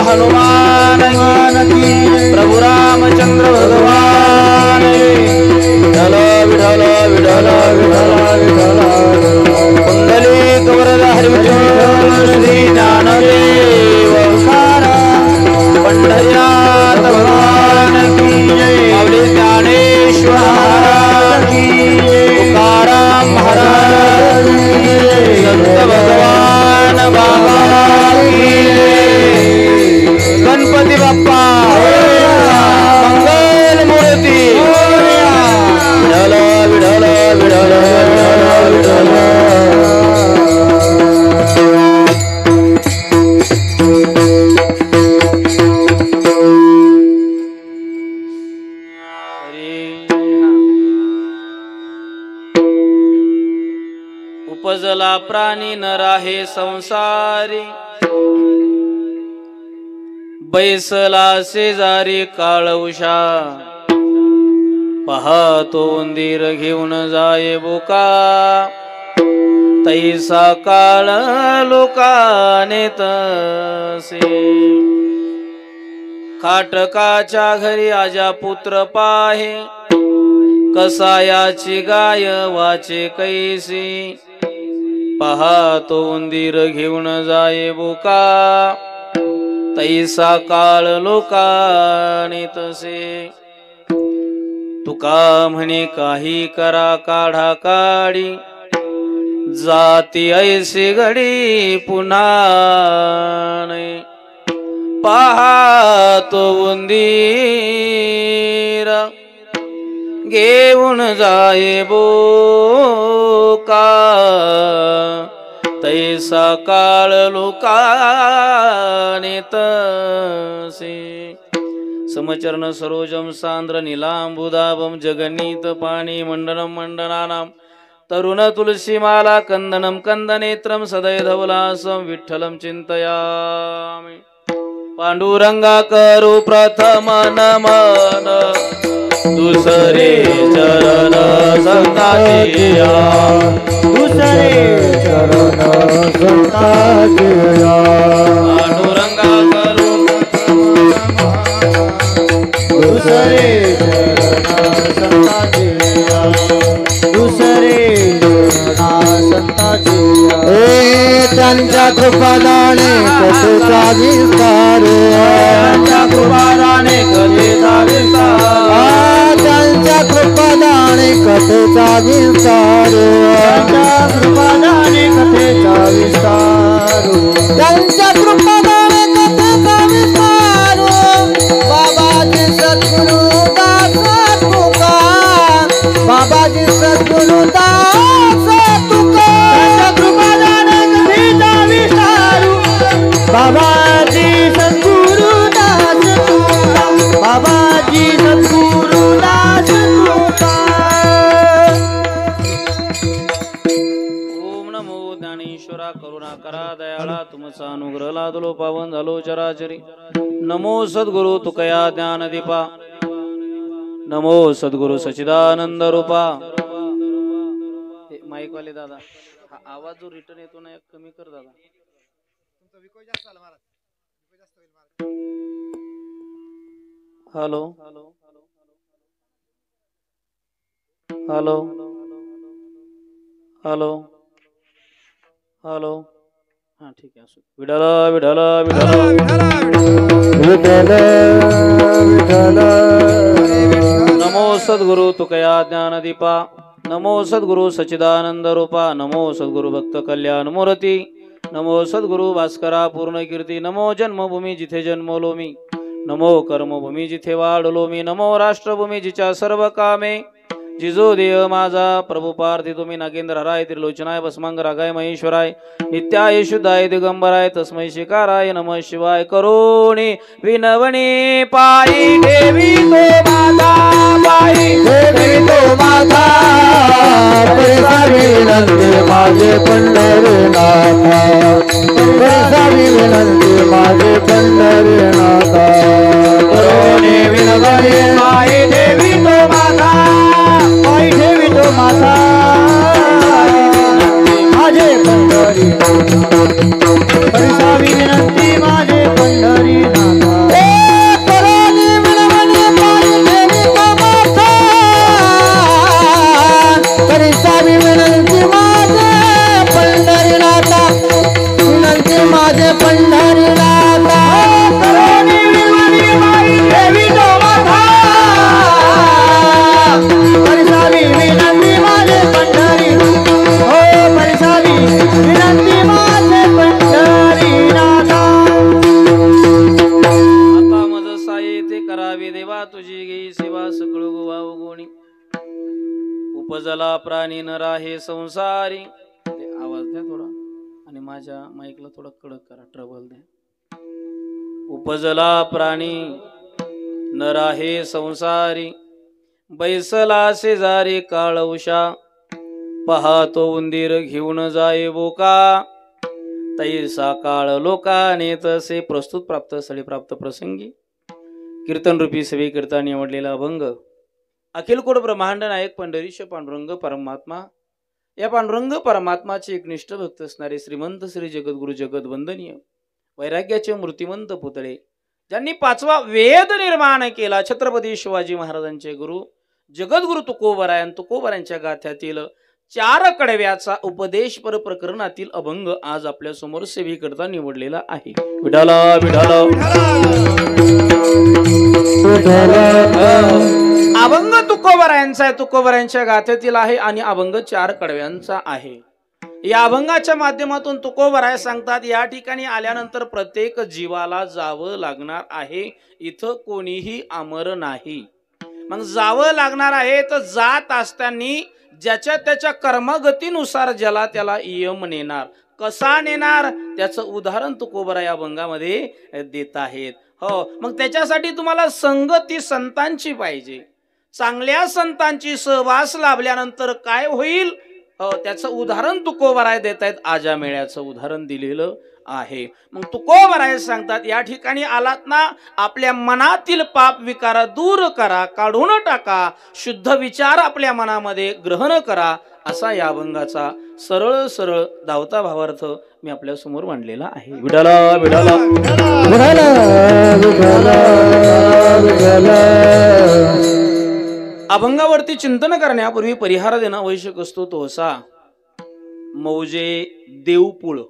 हनुमान की प्रभु रामचंद्र भगवान विठल विठल विठल विठल विठल कुंडलिक वरद हरिविठल श्री ज्ञानदेव पंढरीनाथ भगवान की जय माऊली ज्ञानेश्वर महाराज की तुकाराम महाराज की संत भगवान बाबा की गणपती बाप्पा मंगल मूर्ती विठल विठल विठल विठल उपजला प्राणी न राहे संसारी बैसला शेजारी काळउषा पाहतो उंदीर घेऊन जाये बोका तैसा काळ लोकाने तसे खाटकाच्या घरी आजा पुत्र पाहे कसायाची गाय वाचे कैसी पाहतो उंदीर घेऊन जाये बोका तैसा काळ लोकाने तसे तुका म्हणे काही करा काढा काढी जाती ऐसी घडी पुन्हा नाही पाहतो उंदीर घेऊन जाये बोका तैसा काळ लोकाने तसे समचरण सरोजम सांद्र नीलांबुदाभम जगन्नीत पाणी मंडनम मंडनानाम तरुण तुलसी माला कंदनम कंदनेत्रम सदैधवलासम विठ्ठलम चिंतयामि पांडुरंगा करू प्रथम नमन दुसरे चरण संताजिया दुसरे चरण संताजिया पांडुरंगा करू दुसरे चरण संताजिया दुसरे चरण संताजिया त्यांच्या कृपादाने कथेचा विस्तार त्यांच्या कृपादाने कथेचा विस्तार त्यांच्या कृपादाने कथेचा विस्तार त्यांच्या कृपादाने कथेचा विस्तार त्यांच्या कृपादाने कथेचा विस्तार बाबाजी सद्गुरु दास तुका बाबाजी सद्गुरु दास तुका त्यांच्या कृपादाने कथेचा विस्तार बाबाजी सद्गुरु दास तुका बाबाजी सद्गुरु दास तुका ओम नमो ज्ञानेश्वरा करुणाकरा दयाळा तुमचा अनुग्रह लादलो पावन झालो चराचरी नमो सद्गुरु तुकया ज्ञानदीपा नमो सद्गुरु सच्चिदानंद रूपा माईक वाले दादा हा आवाज जो रिटर्न येतो ना कमी कर दादा हॅलो हॅलो हॅलो हॅलो हा ठीक आहे असो विठ्ठल विठ्ठल विठ्ठल विठ्ठल नमो सद्गुरु तुकया ज्ञानदीपा नमो सद्गुरु सच्चिदानंद रूपा नमो सद्गुरु भक्त कल्याण मूर्ती नमो सद्गुरु भास्करा पूर्ण कीर्ती नमो जन्मभूमी जिथे जन्मलो मी नमो कर्मभूमी जिथे वाढलो मी नमो राष्ट्रभूमी जिच्या सर्व कामे जिजो देव माझा प्रभु पार्थी तुम्ही नागेंद्र हराय त्रिलोचनाय भस्मांग रागाय महेश्वराय नित्याय शुद्धाय दिगंबराय तस्मै शिकाराय नमः शिवाय करोणी विनवणी पायी देवी तो माता पायी देवी तो माता विनंती माझे पंढरीनाथा विनंती माझे पंढरीनाथा करोणी विनवणी पायी देवी तो माता पायी देवी तो माता माझे पंढरी विनंती माझे पंढरी तुझी गे सेवा सकळ गोवा गोणी उपजला प्राणी नरा हे संसारी. आवाज द्या थोडा आणि माझ्या माईकला थोडा कडक करा, ट्रबल द्या. उपजला प्राणी नरा हे संसारी बैसला शेजारी काळवशा पाहतो उंदीर घेऊन जाय बोका तैसा काळ लोकाने तसे. प्रस्तुत प्राप्त स्थळी प्राप्त प्रसंगी कीर्तन रूपी सेवे करता निवडलेला अभंग अखिल कोट ब्रह्मांड नायक पंढरीश पांडुरंग परमात्मा. या पांडुरंग परमात्माचे एकनिष्ठ भक्त असणारे श्रीमंत श्री जगद्गुरु जगदवंदनीय वैराग्याचे मूर्तिमंत पुतळे ज्यांनी 5वा वेद निर्माण केला छत्रपती शिवाजी महाराजांचे गुरु जगद्गुरु तुकोबराय आणि तुकोबरायांच्या गाथ्यातील 4 कडव्याचा उपदेशपर प्रकरणातील अभंग आज आपल्या समोर सेवे करता निवडलेला आहे. विठाला विठाला अभंग तुकोबरायांचा आहे, तुकोबरायांच्या गाथ्यातील आहे आणि अभंग 4 कडव्यांचा आहे. या अभंगाच्या माध्यमातून तुकोबराय सांगतात या ठिकाणी आल्यानंतर प्रत्येक जीवाला जावं लागणार आहे, इथं कोणीही अमर नाही. मग जावं लागणार आहे तर जात असताना ज्याच्या त्याच्या कर्मगतीनुसार ज्याला त्याला यम नेणार. कसा नेणार त्याचं उदाहरण तुकोबराय या अभंगामध्ये देत आहेत. हो, मग त्याच्यासाठी तुम्हाला संगती संतांची पाहिजे. चांगल्या संतांची सहवास लाभल्यानंतर काय होईल त्याचं उदाहरण तुकोबराय देत आहेत. आजा मेळ्याचं उदाहरण दिलेलं आहे. मग तुकोबराय सांगतात या ठिकाणी आलात ना आपल्या मनातील पाप विकार दूर करा, काढून टाका, शुद्ध विचार आपल्या मनामध्ये ग्रहण करा, असा या अभंगाचा सरळ सरळ धावता भावार्थ मी आपल्या समोर मांडलेला आहे. विठाला विठाला विठाला विठाला विठाला. अभंगावरती चिंतन करण्यापूर्वी परिहार देणं आवश्यक असतो. तो असा मौजे देवपूळ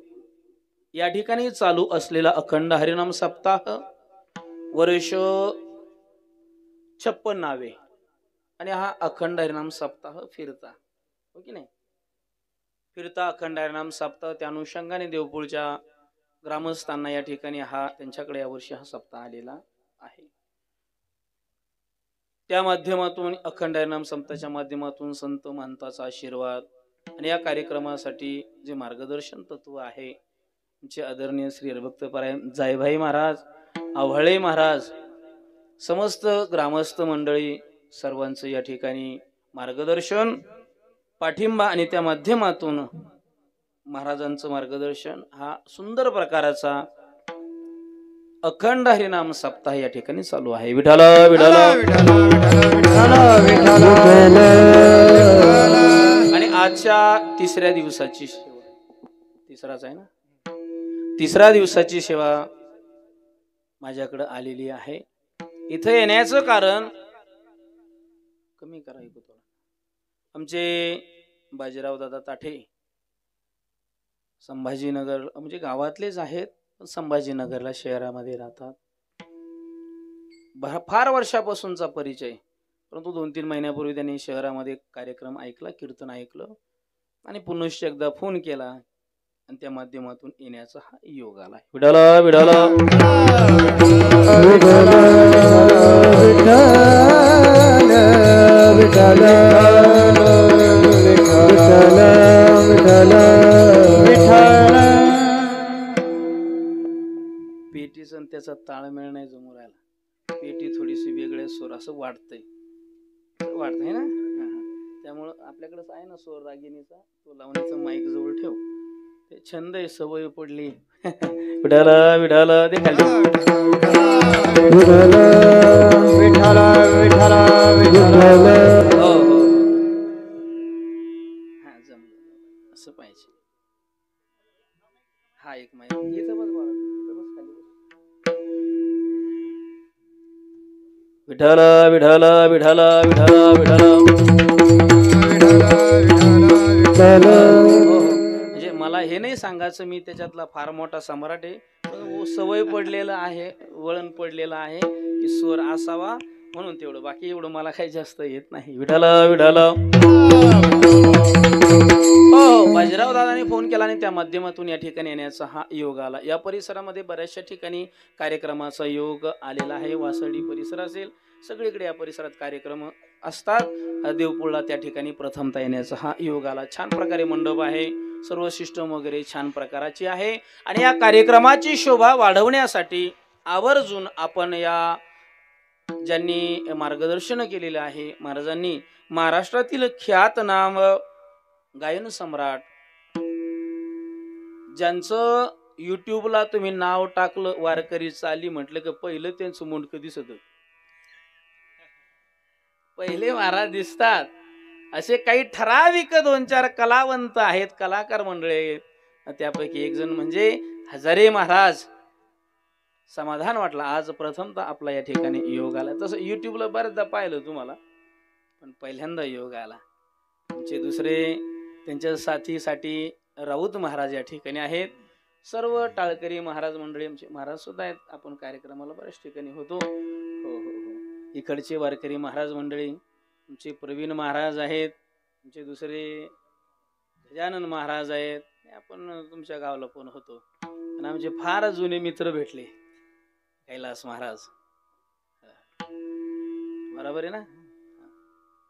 या ठिकाणी चालू असलेला अखंड हरिनाम सप्ताह वर्ष 56 आणि हा अखंड हरिनाम सप्ताह फिरता हो की नाही, फिरता अखंड हरिनाम सप्ताह. त्या अनुषंगाने देवपूळच्या ग्रामस्थांना या ठिकाणी हा त्यांच्याकडे यावर्षी हा सप्ताह आलेला आहे. त्या माध्यमातून अखंड हरिनाम सप्ताहाच्या माध्यमातून संत महंताचा आशीर्वाद आणि या कार्यक्रमासाठी जे मार्गदर्शन तत्व आहे आमचे आदरणीय श्री हरिभक्तपरायण जायभाई महाराज, आव्हाळे महाराज, समस्त ग्रामस्थ मंडळी सर्वांचं या ठिकाणी मार्गदर्शन पाठिंबा आणि त्या माध्यमातून महाराजांचं मार्गदर्शन हा सुंदर प्रकाराचा अखंड हरिनाम सप्ताह या ठिकाणी चालू आहे. विठाला विठाला आणि आजच्या 3ऱ्या दिवसाची सेवा, तिसराच आहे ना, 3ऱ्या दिवसाची सेवा माझ्याकडे आलेली आहे. इथं येण्याचं कारण कमी करा ऐकू थोडं. आमचे बाजीराव दादा ताठे संभाजीनगर म्हणजे गावातलेच आहेत, संभाजीनगरला शहरामध्ये राहतात. फार वर्षापासूनचा परिचय, परंतु 2-3 महिन्यापूर्वी त्यांनी शहरामध्ये कार्यक्रम ऐकला, कीर्तन ऐकलं आणि पुनश्च एकदा फोन केला आणि त्या माध्यमातून येण्याचा हा योग आला. विठाला विठाला पेटीचा त्याचा ताळमेळ नाही जमू राहिला. पेटी थोडीशी वेगळ्या सूर असं वाटतंय ना, त्यामुळं आपल्याकडेच आहे ना सूर रागिणीचा, तो लावणीचा माईक जवळ ठेव. ते छंद आहे, सवय पडली. विठाला विठाला ते खाली विठाला विठाला विठाला विठाला. हो हो हा जमलं, असं पाहिजे. हा एक माईक इथं बस बाळा, इथं बस खाली. विठाला विठाला विठाला विठाला विठाला म्हणजे मला हे नाही सांगायचं मी त्याच्यातला फार मोठा सम्राट आहे, सवय पडलेलं आहे, वळण पडलेलं आहे की स्वर असावा म्हणून तेवढं, बाकी एवढं मला काही जास्त येत नाही. विठाला विठाला. हो, बाजीराव दादाने फोन केला आणि त्या माध्यमातून या ठिकाणी येण्याचा हा योग आला. या परिसरामध्ये बऱ्याचशा ठिकाणी कार्यक्रमाचा योग आलेला आहे. वासळी परिसर असेल, सगळीकडे या परिसरात कार्यक्रम असतात. देवपूरला त्या ठिकाणी प्रथमता येण्याचा हा योग आला. छान प्रकारे मंडप आहे, सर्व सिस्टम वगैरे छान प्रकाराची आहे. आणि या कार्यक्रमाची शोभा वाढवण्यासाठी आवर्जून आपण या ज्यांनी मार्गदर्शन केलेलं आहे महाराजांनी, महाराष्ट्रातील ख्यातनाम गायन सम्राट, ज्यांचं युट्यूबला तुम्ही नाव टाकलं वारकरी चाली म्हटलं की पहिलं त्यांचं मुंडकं दिसत. पहिले महाराज दिसतात. असे काही ठराविक 2-4 कलावंत आहेत, कलाकार मंडळी आहेत. त्यापैकी एक जण म्हणजे हजारे महाराज. समाधान वाटलं आज प्रथमतः आपला या ठिकाणी योग आला. तसं युट्यूबला बरेचदा पाहिलं तुम्हाला, पण पहिल्यांदा योग आला. तुमचे दुसरे त्यांच्या साथीसाठी राऊत महाराज या ठिकाणी आहेत. सर्व टाळकरी महाराज मंडळी आमचे महाराज सुद्धा आहेत. आपण कार्यक्रमाला बऱ्याच ठिकाणी होतो. हो हो हो. इकडचे वारकरी महाराज मंडळी, तुमचे प्रवीण महाराज आहेत, तुमचे दुसरे गजानन महाराज आहेत. आपण तुमच्या गावाला पण होतो. आणि आमचे फार जुने मित्र भेटले, कैलास महाराज, बरोबर आहे ना.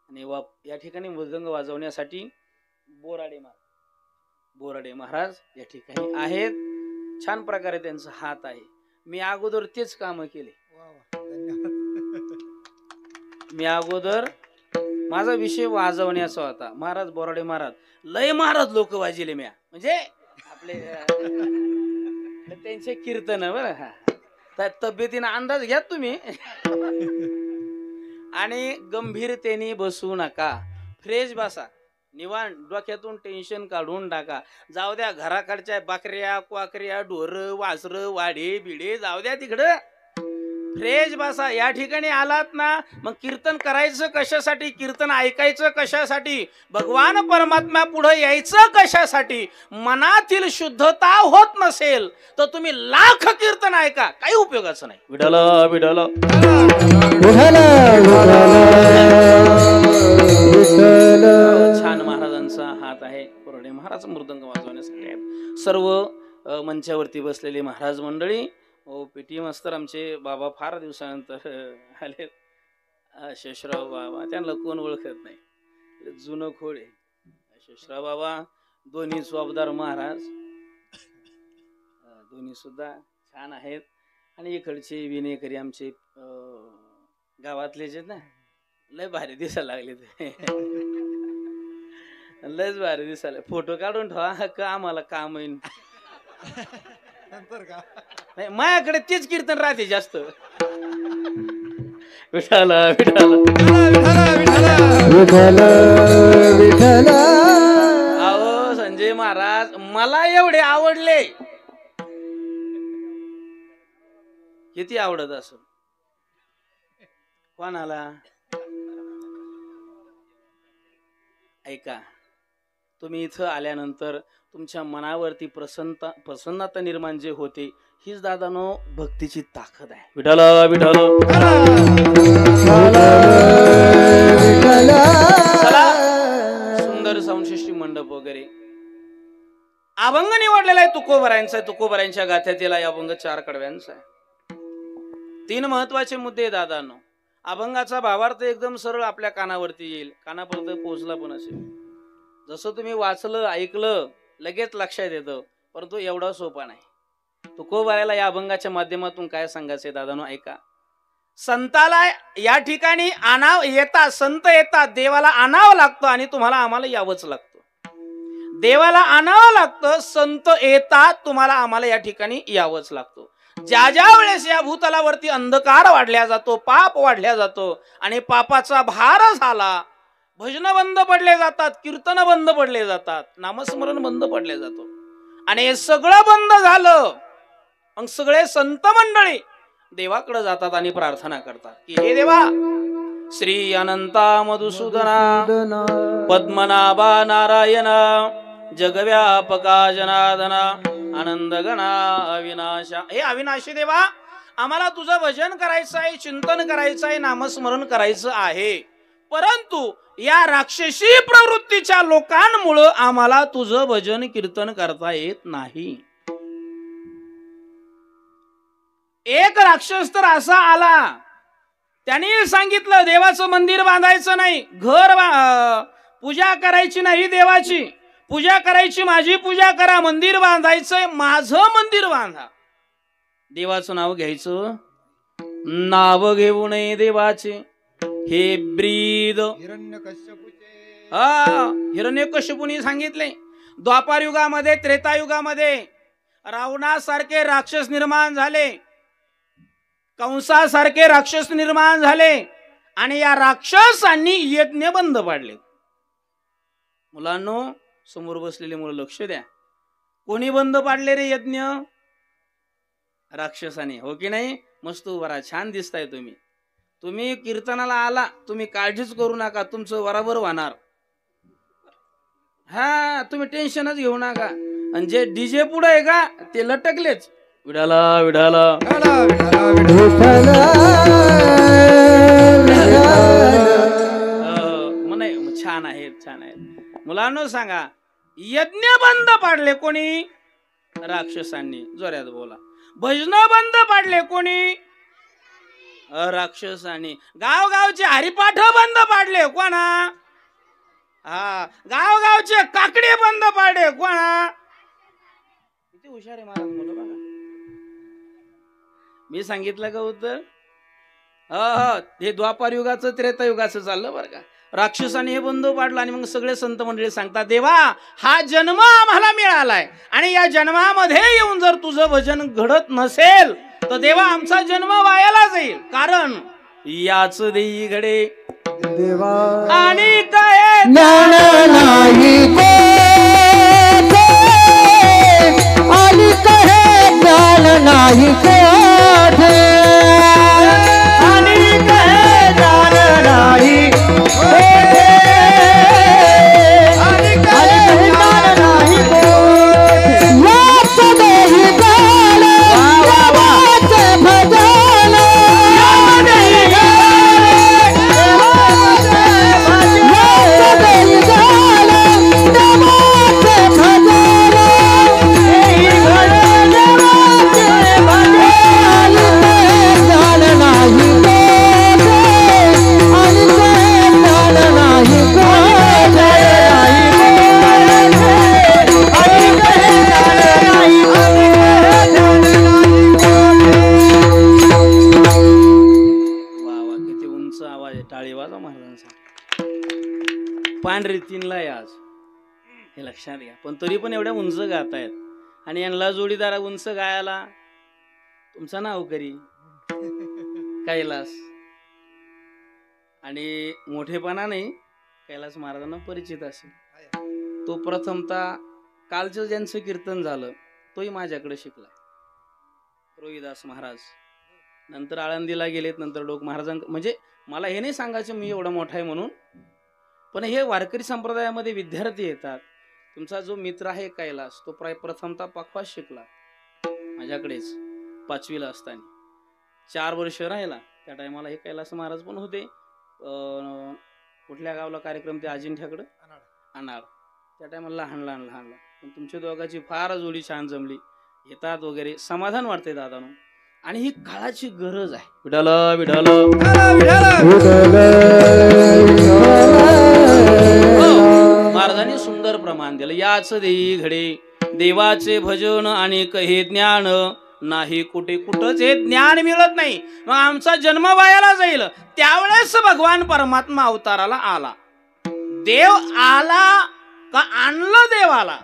आणि या ठिकाणी मृदंग वाजवण्यासाठी बोराडे महाराज या ठिकाणी आहेत. छान प्रकारे त्यांचा हात आहे. मी अगोदर तेच काम केले. मी अगोदर माझा विषय वाजवण्याचा होता. महाराज बोराडे महाराज लय महाराज लोक वाजिले म्या, म्हणजे आपले त्यांचे कीर्तन बरं. हा, त्या तब्येतीने अंदाज घ्या तुम्ही. आणि गंभीरतेने बसू नका, फ्रेश बसा, निवांत, डोक्यातून टेन्शन काढून टाका. जाऊ द्या घराकडच्या बकऱ्या क्वाकऱ्या ढोर वासर वाडे बिडे जाऊ द्या तिकडं, फ्रेश बसा. या ठिकाणी आलात ना, मग कीर्तन करायचं कशासाठी, कीर्तन ऐकायचं कशासाठी, भगवान परमात्मा पुढे यायचं कशासाठी. मनातील शुद्धता होत नसेल तर तुम्ही लाख कीर्तन ऐका, काही उपयोगाचं नाही. विठ्ठल विठ्ठल छान महाराजांचा हात आहे. कोरडे महाराज मृदंग वाजवण्यासाठी आहेत. सर्व मंचावरती बसलेले महाराज मंडळी, पेटी मास्तर आमचे बाबा फार दिवसानंतर आले. शेषराव बाबा, त्यांना कोण ओळखत नाही, जुनं खोड आहे. शेषराव बाबा, दोन्ही जबाबदार महाराज, दोन्ही सुद्धा छान आहेत. आणि इकडचे विनेकरी आमचे गावातले जे ना, लय भारी दिसायला लागले ते. लयच भारी दिसायला. फोटो काढून ठेवा का आम्हाला काम येईल. नाही, माझ्याकडे तेच कीर्तन राहते जास्त. विठ्ठल विठ्ठल विठ्ठल. अहो संजय महाराज मला एवढे आवडले, किती आवडत असं कोणाला. ऐका, तुम्ही इथं आल्यानंतर तुमच्या मनावरती प्रसन्नता निर्माण जे होते, हीच दादानो भक्तीची ताकद आहे. विठ्ठल विठ्ठल. सुंदर संशिष्टी मंडप वगैरे. अभंग निवडलेला आहे तुकोबरायांचा. तुकोबरायांच्या गाथ्यातील अभंग 4 कडव्यांचा आहे. 3 महत्वाचे मुद्दे दादानो. अभंगाचा भावार्थ एकदम सरळ आपल्या कानावरती येईल, कानापर्यंत पोहोचला पण असेल. जसं तुम्ही वाचलं ऐकलं लगेच लक्षात येतं, परंतु एवढा सोपा नाही. तुकोबाराला या अभंगाच्या माध्यमातून काय सांगायचंय दादानो, ऐका. संताला या ठिकाणी संत येतात, देवाला आणावं लागतं आणि तुम्हाला आम्हाला यावंच लागतं. देवाला आणावं लागतं, संत येतात, तुम्हाला आम्हाला या ठिकाणी यावंच लागतं. ज्या ज्या वेळेस या भूतलावरती अंधकार वाढल्या जातो, पाप वाढल्या जातो आणि पापाचा भार झाला, भजन बंद पडले जातात, कीर्तन बंद पडले जातात, नामस्मरण बंद पडले जातो. आणि हे सगळं बंद झालं, मग सगळे संत मंडळी देवाकडे जातात आणि प्रार्थना करतात की हे देवा, श्री अनंता मधुसूदना पद्मनाभा नारायणा जगव्यापका जनार्दना आनंद गणा अविनाशा. हे अविनाशी देवा, आम्हाला तुझं भजन करायचं आहे, चिंतन करायचं आहे, नामस्मरण करायचं आहे, परंतु या राक्षसी प्रवृत्तीच्या लोकांमुळे आम्हाला तुझं भजन कीर्तन करता येत नाही. एक राक्षस तर असा आला, त्यांनी सांगितलं देवाचं मंदिर बांधायचं नाही, पूजा करायची नाही, देवाची पूजा करायची, माझी पूजा करा, मंदिर बांधायचंय, माझं मंदिर बांधा. देवाचं नाव घ्यायचं, नाव घेऊ नये देवाचे. हे ब्रीद हिरण्यकश्यपूने सांगितले. द्वापार युगामध्ये, त्रेतायुगामध्ये रावणासारखे राक्षस निर्माण झाले, कंसासारखे राक्षस निर्माण झाले आणि या राक्षसांनी यज्ञ बंद पाडले. मुलांनो, समोर बसलेले मुलं लक्ष द्या. कोणी बंद पाडले रे यज्ञ? राक्षसाने, हो की नाही? मस्त उभा राहा, छान दिसताय तुम्ही. तुम्ही कीर्तनाला आला, तुम्ही काळजीच करू नका, तुमचं बरोबर होणार. हा, तुम्ही टेन्शनच घेऊ नका. आणि जे डीजे पुढे आहे का ते लटकलेच. विडाला विडाला म्हणे, छान आहेत, छान आहेत. मुलांनो सांगा, यज्ञ बंद पाडले कोणी? राक्षसांनी. जोरात बोला. भजन बंद पाडले कोणी? राक्षसांनी. गावगावचे हरिपाठ बंद पाडले कोणा? हा, गावगावचे काकडे बंद पाडले कोणा? किती हुशार आहे महाराज मुलं बघा. मी सांगितलं का उत्तर? हे द्वापार युगाचं त्रेतायुगाचं चाललं बरं का. राक्षसाने हे बंद पाडलं आणि मग सगळे संत मंडळी सांगतात, देवा हा जन्म आम्हाला मिळालाय आणि या जन्मामध्ये येऊन जर तुझं भजन घडत नसेल तर देवा आमचा जन्म वायाला जाईल. कारण याच देई घडे देवा आणि काय ज्ञान नाही आणि कहे ज्ञान नाही कोठे आणि कहे ज्ञान नाही पांढरी तीनला आहे आज, हे लक्षात घ्या. पण तरी पण एवढ्या उंच गातायत आणि यांना जोडीदारा उंच गायला तुमचं नाव करी कैलास. आणि मोठेपणा नाही, कैलास महाराजांना परिचित असेल. तो प्रथमतः कालचं ज्यांचं कीर्तन झालं तोही माझ्याकडे शिकला, रोहिदास महाराज. नंतर आळंदीला गेलेत, नंतर डोक महाराजांक. म्हणजे मला हे नाही सांगायचं मी एवढा मोठा आहे म्हणून, पण हे वारकरी संप्रदायामध्ये विद्यार्थी येतात. तुमचा जो मित्र आहे कैलास, तो प्रथमतः पखवाज शिकला माझ्याकडेच 5वीला असताना. 4 वर्ष राहिला. त्या टायमाला हे कैलास महाराज पण होते. कुठल्या गावला कार्यक्रम ते अजिंठ्याकडं अनाळ. त्या टायमाला लहान. पण तुमच्या दोघांची फार जोडी छान जमली, येतात वगैरे, समाधान वाटते दादानो. आणि ही काळाची गरज आहे. विठाला विठाला महाराजांनी सुंदर प्रमाण दिलं. याच देई घडे देवाचे भजन आणि कहे ज्ञान नाही कुठे कुठंच हे ज्ञान मिळत नाही. मग आमचा जन्म वायाला जाईल. त्यावेळेस भगवान परमात्मा अवताराला आला. देव आला का आणलं देवाला?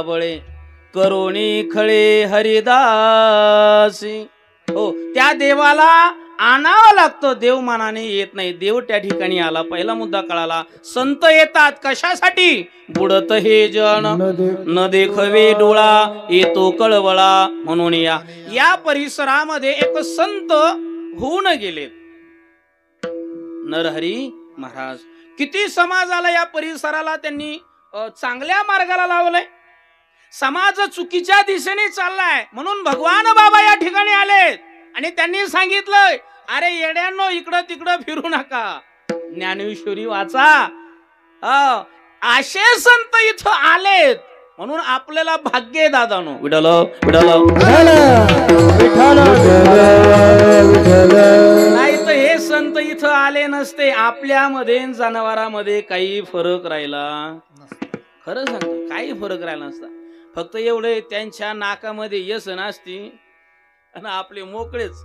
बळे करोनी खळे हरिदासी. हो, त्या देवाला आणावं लागतं, देव मनाने येत नाही. देव त्या ठिकाणी आला. पहिला मुद्दा कळाला. संत येतात कशासाठी? बुडत हे जन न देखवे डोळा येतो कळवळा. म्हणून या परिसरामध्ये एक संत होऊन गेलेत नरहरी महाराज. किती समाजाला, या परिसराला त्यांनी चांगल्या मार्गाला लावलंय. समाज चुकीच्या दिशेने चाललाय म्हणून भगवान बाबा या ठिकाणी आलेत आणि त्यांनी सांगितलं, अरे येड्यांनो, इकडं तिकडं फिरू नका, ज्ञानेश्वरी वाचा. असे संत इथं आलेत म्हणून आपल्याला भाग्य आहे दादानो. विठ्ठल विठ्ठल नाही तर हे संत इथं आले नसते, आपल्यामध्ये जनावरांमध्ये काही फरक राहिला. खरं सांगतो, काही फरक राहिला नसता. फक्त एवढे, त्यांच्या नाकामध्ये यश नसती आणि आपले मोकळेच.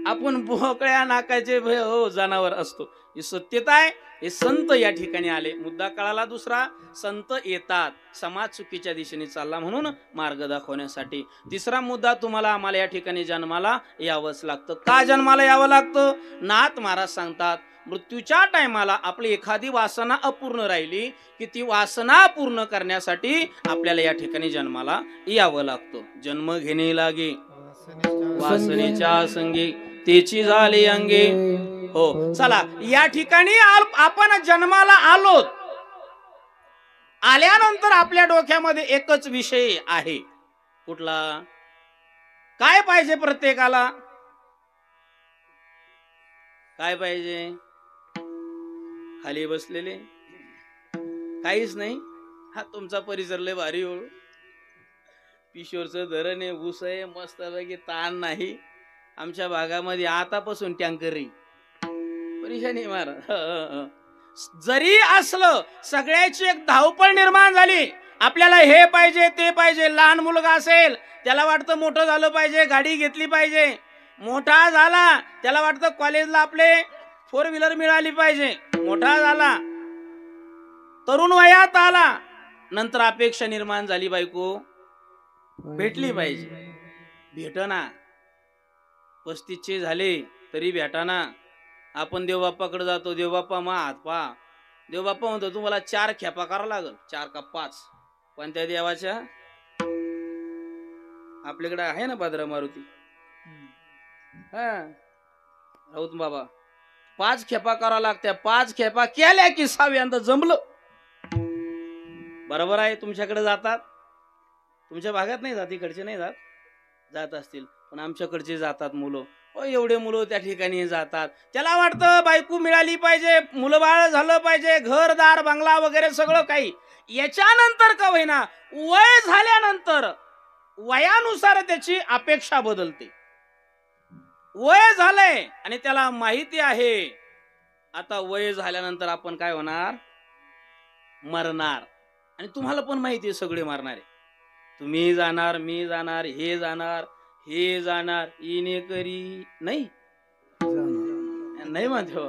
आपण मोकळ्या नाकाचे हो जनावर असतो. ही सत्यता आहे. हे संत या ठिकाणी आले. मुद्दा कळाला. दुसरा, संत येतात समाज चुकीच्या दिशेने चालला म्हणून मार्ग दाखवण्यासाठी. तिसरा मुद्दा, तुम्हाला आम्हाला या ठिकाणी जन्माला यावंच लागतं. का जन्माला यावं लागतं? नाथ महाराज सांगतात, मृत्यूच्या टायमाला आपली एखादी वासना अपूर्ण राहिली की ती वासना पूर्ण करण्यासाठी आपल्याला या ठिकाणी जन्माला यावं लागतं. जन्म घेणे लागे वासनेच्या संगी तेची झाली अंगे. हो, चला, या ठिकाणी आपण जन्माला आलोत. आल्यानंतर आपल्या डोक्यामध्ये एकच विषय आहे. कुठला? काय पाहिजे प्रत्येकाला? काय पाहिजे? खाली बसलेले काहीच नाही. हा तुमचा परिसर लय भारी हो, पिशोरचं धरण आहे, ऊस आहे, मस्त पैकी ताण नाही. आमच्या भागामध्ये आतापासून टँकर परेशानी मार. जरी असलं, सगळ्याची एक धावपळ निर्माण झाली. आपल्याला हे पाहिजे ते पाहिजे. लहान मुलगा असेल त्याला वाटतं मोठं झालं पाहिजे, गाडी घेतली पाहिजे. मोठा झाला त्याला वाटतं कॉलेजला आपले 4 व्हीलर मिळाली पाहिजे. मोठा झाला, तरुण वयात आला, नंतर अपेक्षा निर्माण झाली, बायको भेटली पाहिजे. भेटना. 35 झाले तरी भेटाना. आपण देवबाप्पाकडे जातो, देवबाप्पा मा हात पा. देवबाप्पा म्हणतो तुम्हाला 4 खेपा करावं लागल, 4 का 5. पण त्या देवाच्या आपल्याकडे आहे ना भाद्रा मारुती, हा राऊत बाबा, 5 खेपा करावं लागत्या. 5 खेपा केल्या की 6व्यांदा जमलं. बरोबर आहे. तुमच्याकडे जातात, तुमच्या भागात नाही जात, इकडचे नाही जात, जात असतील, पण आमच्याकडचे जातात मुलं. एवढे मुलं त्या ठिकाणी जातात. त्याला वाटतं बायको मिळाली पाहिजे, मुलं बाळ झालं पाहिजे, घरदार बंगला वगैरे सगळं काही. याच्यानंतर का होईना, वय झाल्यानंतर वयानुसार त्याची अपेक्षा बदलते. वय झालंय आणि त्याला माहिती आहे आता वय झाल्यानंतर आपण काय होणार, मरणार. आणि तुम्हाला पण माहिती आहे सगळे मरणार आहे. तुम्ही जाणार, मी जाणार, हे जाणार, हे जाणार. इने करी नाही नाही म्हणतो.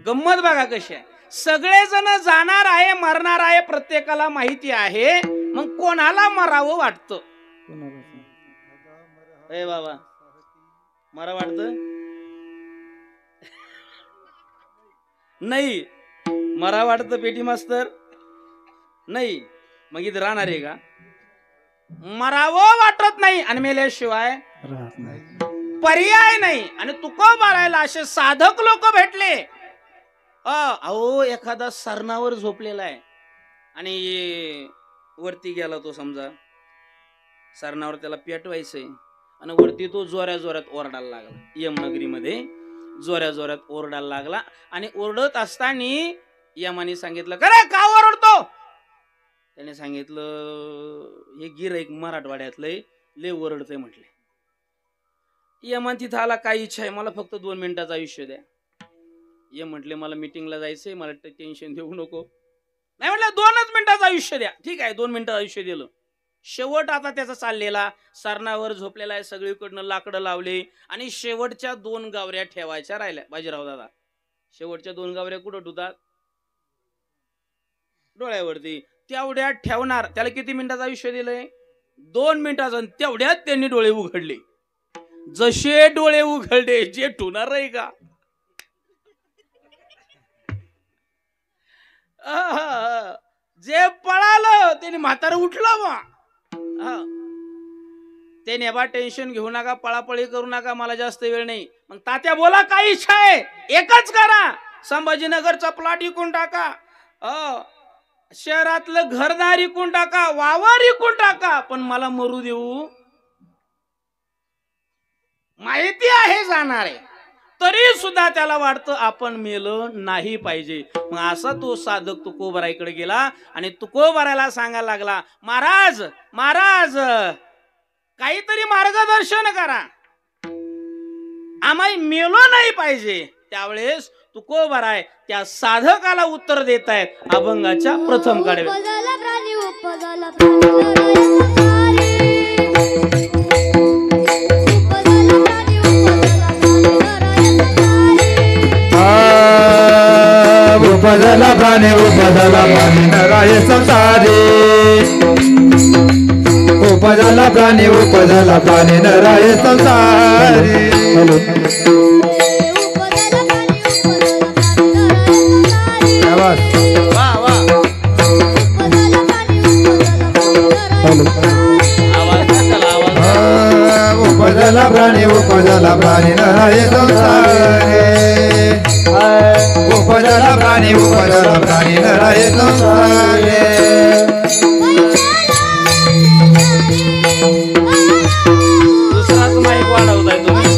गंमत बघा कशी आहे. सगळेजण जाणार आहे, मरणार आहे, प्रत्येकाला माहिती आहे. मग कोणाला मरावं वाटतं? ए बाबा, मरा वाटतं नाही. मरा वाटतं पेटी मास्तर नाही. मग इथं राहणार आहे का? मरावं वाटत नाही आणि मेल्याशिवाय पर्याय नाही. आणि तुका मारायला असे साधक लोक भेटले. अहो, एखादा सरणावर झोपलेला आहे आणि वरती गेला तो, समजा सरणावर त्याला पेटवायचंय आणि वरती तो जोऱ्या जोऱ्यात ओरडायला लागला. यमनगरीमध्ये जोऱ्या जोऱ्यात ओरडायला लागला आणि ओरडत असताना यमाने सांगितलं, खरं का ओरडतो? त्याने सांगितलं, हे गिऱ्हाईक मराठवाड्यातलंय, लय ओरडतंय म्हटले. यमान तिथं आला, काय इच्छा आहे? मला फक्त 2 मिनिटाचं आयुष्य द्या. ये म्हटले, मला मीटिंगला जायचंय, मला टेन्शन देऊ नको. नाही म्हटलं, 2च मिनिटाचं आयुष्य द्या. ठीक आहे, 2 मिनिटाचं आयुष्य दिलं. शेवट आता त्याचा चाललेला, सरणावर झोपलेला आहे, सगळीकडनं लाकडं लावले आणि शेवटच्या 2 गावऱ्या ठेवायच्या राहिल्या. बाजीराव दादा, शेवटच्या 2 गावऱ्या कुठं ठेवतात? डोळ्यावरती. तेवढ्यात ठेवणार. त्याला किती मिनिटाचं आयुष्य दिलंय? 2 मिनिटाचं. तेवढ्यात त्यांनी डोळे उघडले. जसे डोळे उघडले, जे ठुणार आहे का, जे पळालं त्याने म्हातारं उठलं बा. त्याने बा टेन्शन घेऊ नका, पळापळी करू नका, मला जास्त वेळ नाही. मग तात्या बोला, काय इच्छा आहे? एकच करा, संभाजीनगरचा प्लॉट विकून टाका, शहरातलं घरदार विकून टाका, वावर विकून टाका, पण मला मरू देऊ. माहिती आहे जाणार आहे, तरी सुद्धा त्याला वाटतं आपण मेलो नाही पाहिजे. मग असा तो साधक तुकोबाराकडे गेला आणि तुकोबाराला सांगायला लागला, महाराज महाराज काहीतरी मार्गदर्शन करा, आम्ही मेलो नाही पाहिजे. त्यावेळेस तुकोबाराय त्या साधकाला उत्तर देत आहेत अभंगाच्या प्रथम कडवे. उपजला प्राणी उपजला प्राणी नराय संसारी. उपजला प्राणी उपजला प्राणी नराय संसारी. उपजला प्राणी उपजला प्राणी नराय संसारी. उपजला प्राणी उपजला प्राणी नराय संसारी. दुसराच माईक वाढवताय तुम्ही.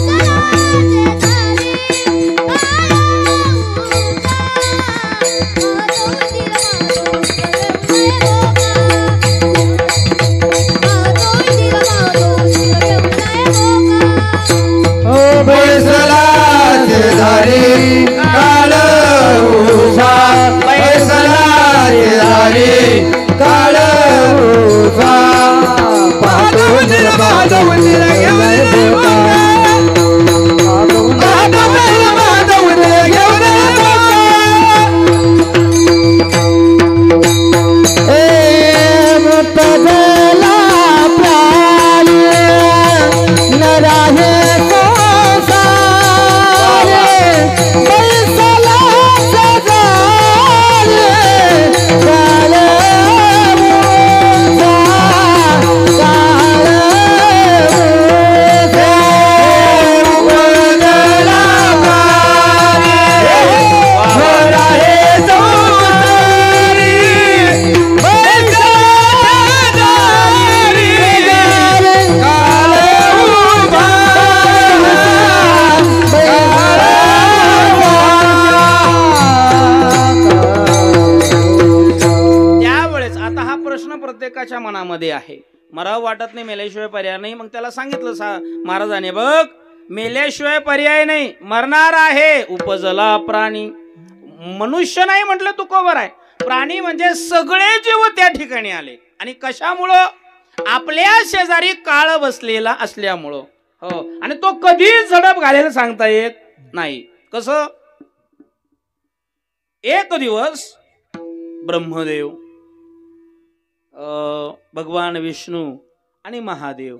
प्रत्येकाच्या मनामध्ये आहे. मराव वाटत नाही, मेल्याशिवाय पर्याय नाही. मग त्याला सांगितलं महाराजाने, बघ मेल्याशिवाय पर्याय नाही, मरणार आहे. उपजला प्राणी, मनुष्य नाही म्हटलं तुकोबर आहे, प्राणी म्हणजे सगळे जीव त्या ठिकाणी आले. आणि कशामुळं? आपल्या शेजारी काळ बसलेला असल्यामुळं. हो, आणि तो कधी झडप घालेला सांगता येत नाही. कसं? एक दिवस ब्रह्मदेव, भगवान विष्णू आणि महादेव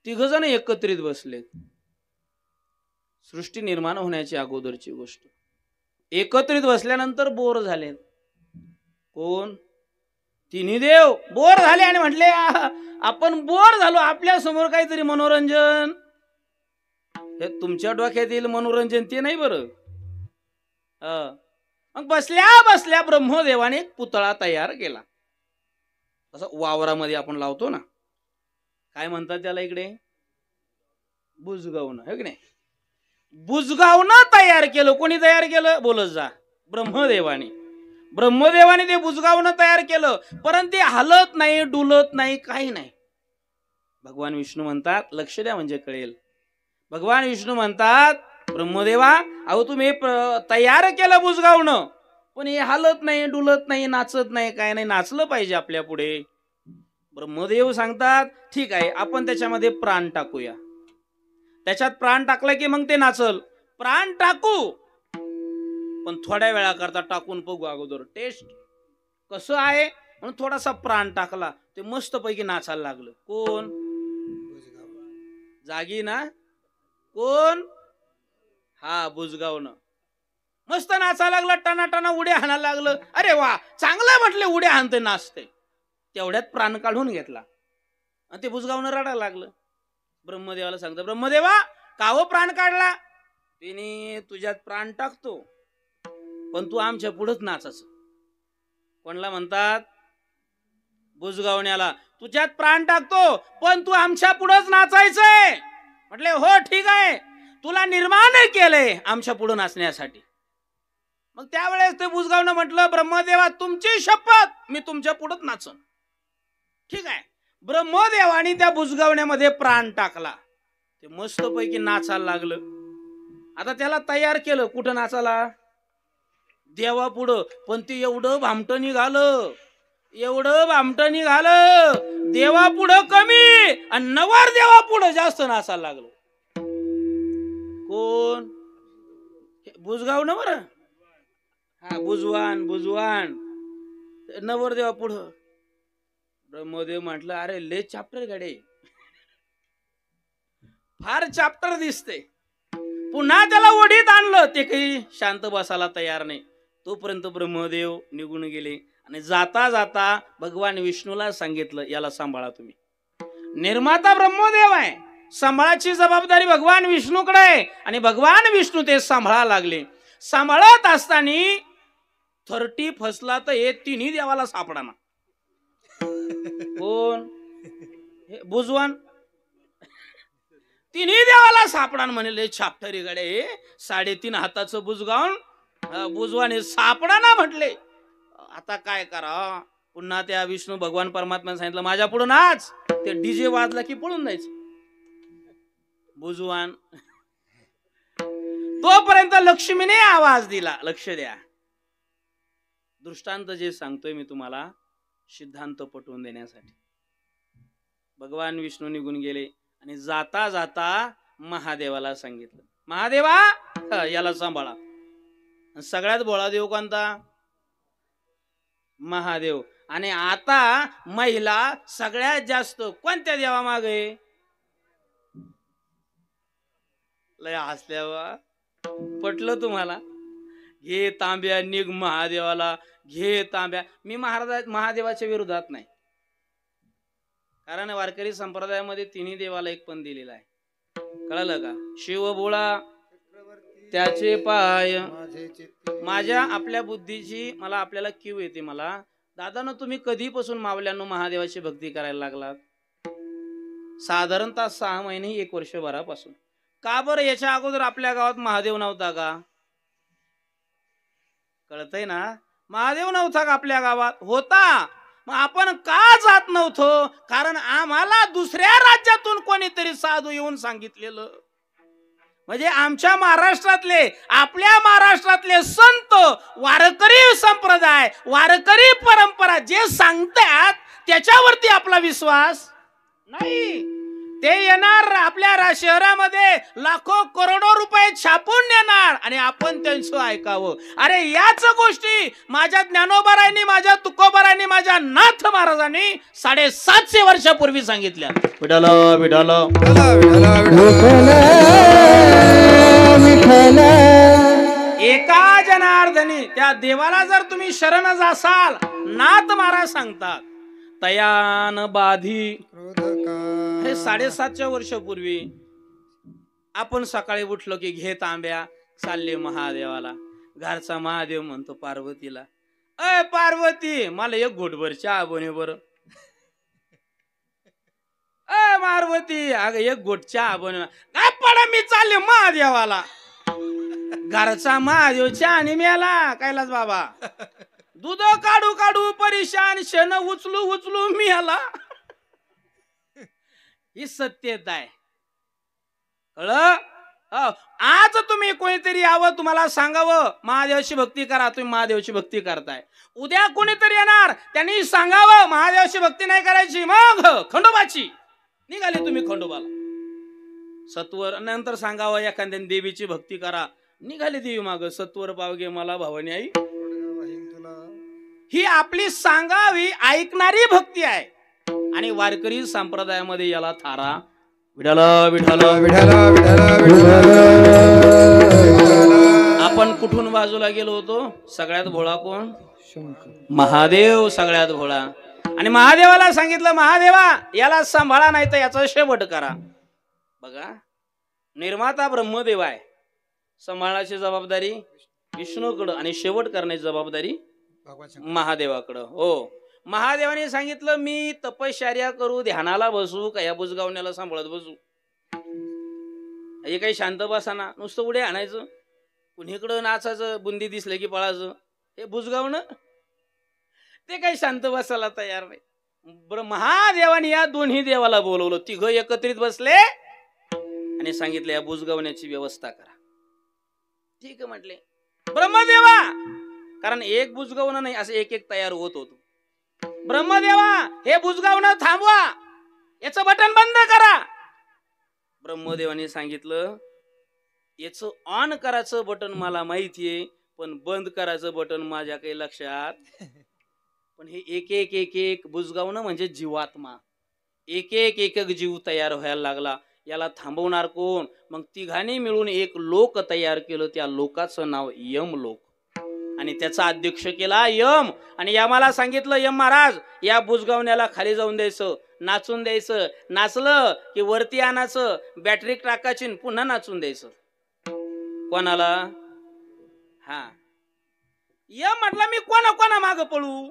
तिघजण एकत्रित बसलेत. सृष्टी निर्माण होण्याची अगोदरची गोष्ट. एकत्रित बसल्यानंतर बोर झाले. कोण? तिन्ही देव बोर झाले आणि म्हटले, आपण बोर झालो, आपल्या समोर काहीतरी मनोरंजन. हे तुमच्या डोक्यात येईल मनोरंजन, ते नाही बरं. मग बसल्या बसल्या ब्रह्मदेवाने एक पुतळा तयार केला. असं वावरामध्ये आपण लावतो ना, काय म्हणतात त्याला इकडे? बुजगावणं, है की नाही? बुजगावणं तयार केलं. कोणी तयार केलं? बोलत जा. ब्रह्मदेवाने. ब्रह्मदेवाने ते बुजगावणं तयार केलं, परंतु ते हलत नाही, डुलत नाही, काही नाही. भगवान विष्णू म्हणतात, लक्ष द्या म्हणजे कळेल. भगवान विष्णू म्हणतात, ब्रह्मदेवा, अहो तुम्ही तयार केलं बुजगावणं, पण हे हालत नाही, डुलत नाही, नाचत नाही, काय नाही. नाचलं पाहिजे आपल्या पुढे. ब्रह्मदेव सांगतात, ठीक आहे, आपण त्याच्यामध्ये प्राण टाकूया. त्याच्यात प्राण टाकला की मग ते नाचल. प्राण टाकू, पण थोड्या वेळा करता टाकून बघू अगोदर टेस्ट कसं आहे. म्हणून थोडासा प्राण टाकला, ते मस्त पैकी नाचायला लागलं. कोण? जागी ना? कोण? हा, बुजगावनं मस्त नाचायला लागला, टनाटना उड्या हाणायला लागलं. अरे वा, चांगलं म्हटले, उड्या हाणते नाचते. तेवढ्यात प्राण काढून घेतला आणि ते बुजगावनं रडायला लागलं. ब्रह्मदेवाला सांगतं, ब्रह्मदेवा का हो प्राण काढला? तिने तुझ्यात प्राण टाकतो, पण तू आमच्या पुढंच नाचायचं. कोणला म्हणतात? बुजगावण्याला. तुझ्यात प्राण टाकतो, पण तू आमच्या पुढंच नाचायचंय. म्हटले हो ठीक आहे, तुला निर्माण केलंय आमच्या पुढं नाचण्यासाठी. मग त्यावेळेस ते बुजगावनं म्हटलं, ब्रह्मदेवा तुमची शपथ, मी तुमच्या पुढंच नाचन. ठीक आहे. ब्रह्मदेवानी त्या बुजगावण्यामध्ये प्राण टाकला. ते मस्त पैकी नाचायला लागलं. आता त्याला तयार केलं कुठं नाचायला? देवा पुढं. पण ते एवढं भामटं निघालं, एवढं भामटं निघालं, देवा पुढं कमी आणि नवर देवा पुढं जास्त नाचायला लागलं. कोण? बुजगाव ना बरं. हा, बुजवान बुजवान नवरदेवा पुढं. ब्रह्मदेव म्हटलं, अरे ले चॅप्टर गाडे, फार चॅप्टर दिसते. पुन्हा त्याला ओढीत आणलं, ते काही शांत बसायला तयार नाही. तोपर्यंत ब्रह्मदेव निघून गेले आणि जाता जाता भगवान विष्णूला सांगितलं, याला सांभाळा तुम्ही. निर्माता ब्रह्मदेव आहे, सांभाळाची जबाबदारी भगवान विष्णूकडे आहे. आणि भगवान विष्णू ते सांभाळा लागले. सांभाळत असताना 30 फसला तर हे तिन्ही देवाला सापडाना. कोण? बुजवान. तिन्ही देवाला सापडान म्हणले, छापटरी गडे 3.5 हाताचं बुजगावून बुजवाने सापडाना म्हटले. आता काय करा? पुन्हा त्या विष्णू भगवान परमात्म्याने सांगितलं, माझ्या पुढे नाच. ते डीजे वाजला की पळून जायचं. बुजवान. तोपर्यंत लक्ष्मीने आवाज दिला. लक्ष द्या, दृष्टांत जे सांगतोय मी तुम्हाला सिद्धांत पटवून देण्यासाठी. भगवान विष्णू निघून गेले आणि जाता जाता महादेवाला सांगितलं, महादेवा याला सांभाळा. सगळ्यात भोळा देव कोणता? महादेव. आणि आता महिला सगळ्यात जास्त कोणत्या देवा मागे? लय हसल्या. पटलं तुम्हाला? घे तांब्या, निघ महादेवाला, घे तांब्या. मी महादेवाच्या विरोधात नाही, कारण वारकरी संप्रदायामध्ये तिन्ही देवाला एक पण दिलेला आहे. कळलं का? शिव भोळा त्याचे पाय. माझ्या आपल्या बुद्धीची मला आपल्याला कीव येते. मला दादानं तुम्ही कधीपासून मावल्यानं महादेवाची भक्ती करायला लागलात? साधारणतः 6 महिने 1 वर्षभरापासून. का बरं? याच्या अगोदर आपल्या गावात महादेव नव्हता का? कळतंय ना? महादेव नव्हता का आपल्या गावात? होता. मग आपण का जात नव्हतो? कारण आम्हाला दुसऱ्या राज्यातून कोणीतरी साधू येऊन सांगितलेलं. म्हणजे आमच्या महाराष्ट्रातले, आपल्या महाराष्ट्रातले संत, वारकरी संप्रदाय, वारकरी परंपरा जे सांगतात त्याच्यावरती आपला विश्वास नाही. ते येणार आपल्या शहरामध्ये, लाखो करोडो रुपये छापून नेणार आणि आपण त्यांचं ऐकावं. अरे याच गोष्टी माझ्या ज्ञानोबारायांनी, माझ्या तुकोबारायांनी, माझ्या नाथ महाराजांनी 750 वर्षापूर्वी सांगितल्या. विठ्ठल विठ्ठल एका जनार्दनी. त्या देवाला जर तुम्ही शरण जासाल, नाथ महाराज सांगतात, तयान बाधी. हे 750 वर्षापूर्वी आपण सकाळी उठलो की घे तांब्या, चालले महादेवाला. घरचा महादेव म्हणतो पार्वतीला, अय पार्वती मला एक घोटभर चहा बने बरं. अय पार्वती अगं एक घोट चहा बनव. काय पडा, मी चालले महादेवाला. घरचा महादेव चहाने मेला. कैलास बाबा दूध काढू काढू परेशान, शेण उचलू उचलू मेला. ही सत्यता आहे. कळलं? आज तुम्ही कोणीतरी यावं, तुम्हाला सांगावं महादेवाची भक्ती करा, तुम्ही महादेवाची भक्ती करताय. उद्या कोणीतरी येणार, त्यांनी सांगावं महादेवाची भक्ती नाही करायची, मग खंडोबाची. निघाले तुम्ही खंडोबाला. सत्वर. नंतर सांगावं एखाद्या देवीची भक्ती करा, निघाले देवी माग. सत्वर पावगे मला भवानी आई. ही आपली सांगावी ऐकणारी भक्ती आहे. आणि वारकरी संप्रदायामध्ये याला थारा विठ्ठल विठ्ठल आपण कुठून बाजूला गेलो होतो? सगळ्यात भोळा कोण? महादेव सगळ्यात भोळा. आणि महादेवाला सांगितलं, महादेवा याला सांभाळा नाही तर याचा शेवट करा. बघा, निर्माता ब्रह्मदेव आहे, सांभाळण्याची जबाबदारी विष्णूकडं आणि शेवट करण्याची जबाबदारी महादेवाकडं. हो, महादेवाने सांगितलं मी तपश्चर्या करू, ध्यानाला बसू का या बुजगावण्याला सांभाळत बसू? हे काही शांत बसाना, नुसतं उड्या आणायचं, कुणीकडं नाचायचं, बुंदी दिसलं की पळायचं. हे बुजगावणं ते काही शांत बसायला तयार नाही. महादेवाने या दोन्ही देवाला बोलवलं, तिघ एकत्रित बसले आणि सांगितले या बुजगावण्याची व्यवस्था करा. ठीक आहे म्हटले ब्रह्मदेवा, कारण एक बुजगावणं नाही असं एक एक तयार होत होतो. ब्रह्मदेवा हे बुजगावणं थांबवा, याचं बटन बंद करा. ब्रह्मदेवाने सांगितलं याचं ऑन करायचं बटन मला माहितीये, पण बंद करायचं बटन माझ्या काही लक्षात. पण हे एक एक एक एक बुजगावणं म्हणजे जीवात्मा, एक एक एक एक जीव तयार व्हायला लागला. याला थांबवणार कोण? मग तिघांनी मिळून एक लोक तयार केलं, त्या लोकाचं नाव यम लोक. आणि त्याचा अध्यक्ष केला यम. आणि यमाला सांगितलं, यम महाराज या बुजगावण्याला खाली जाऊन द्यायचं, नाचून द्यायचं, नाचलं की वरती आणायचं, बॅटरी टाकायची, पुन्हा नाचून द्यायचं. कोणाला? हा, यम म्हटलं मी कोणा माग पळू?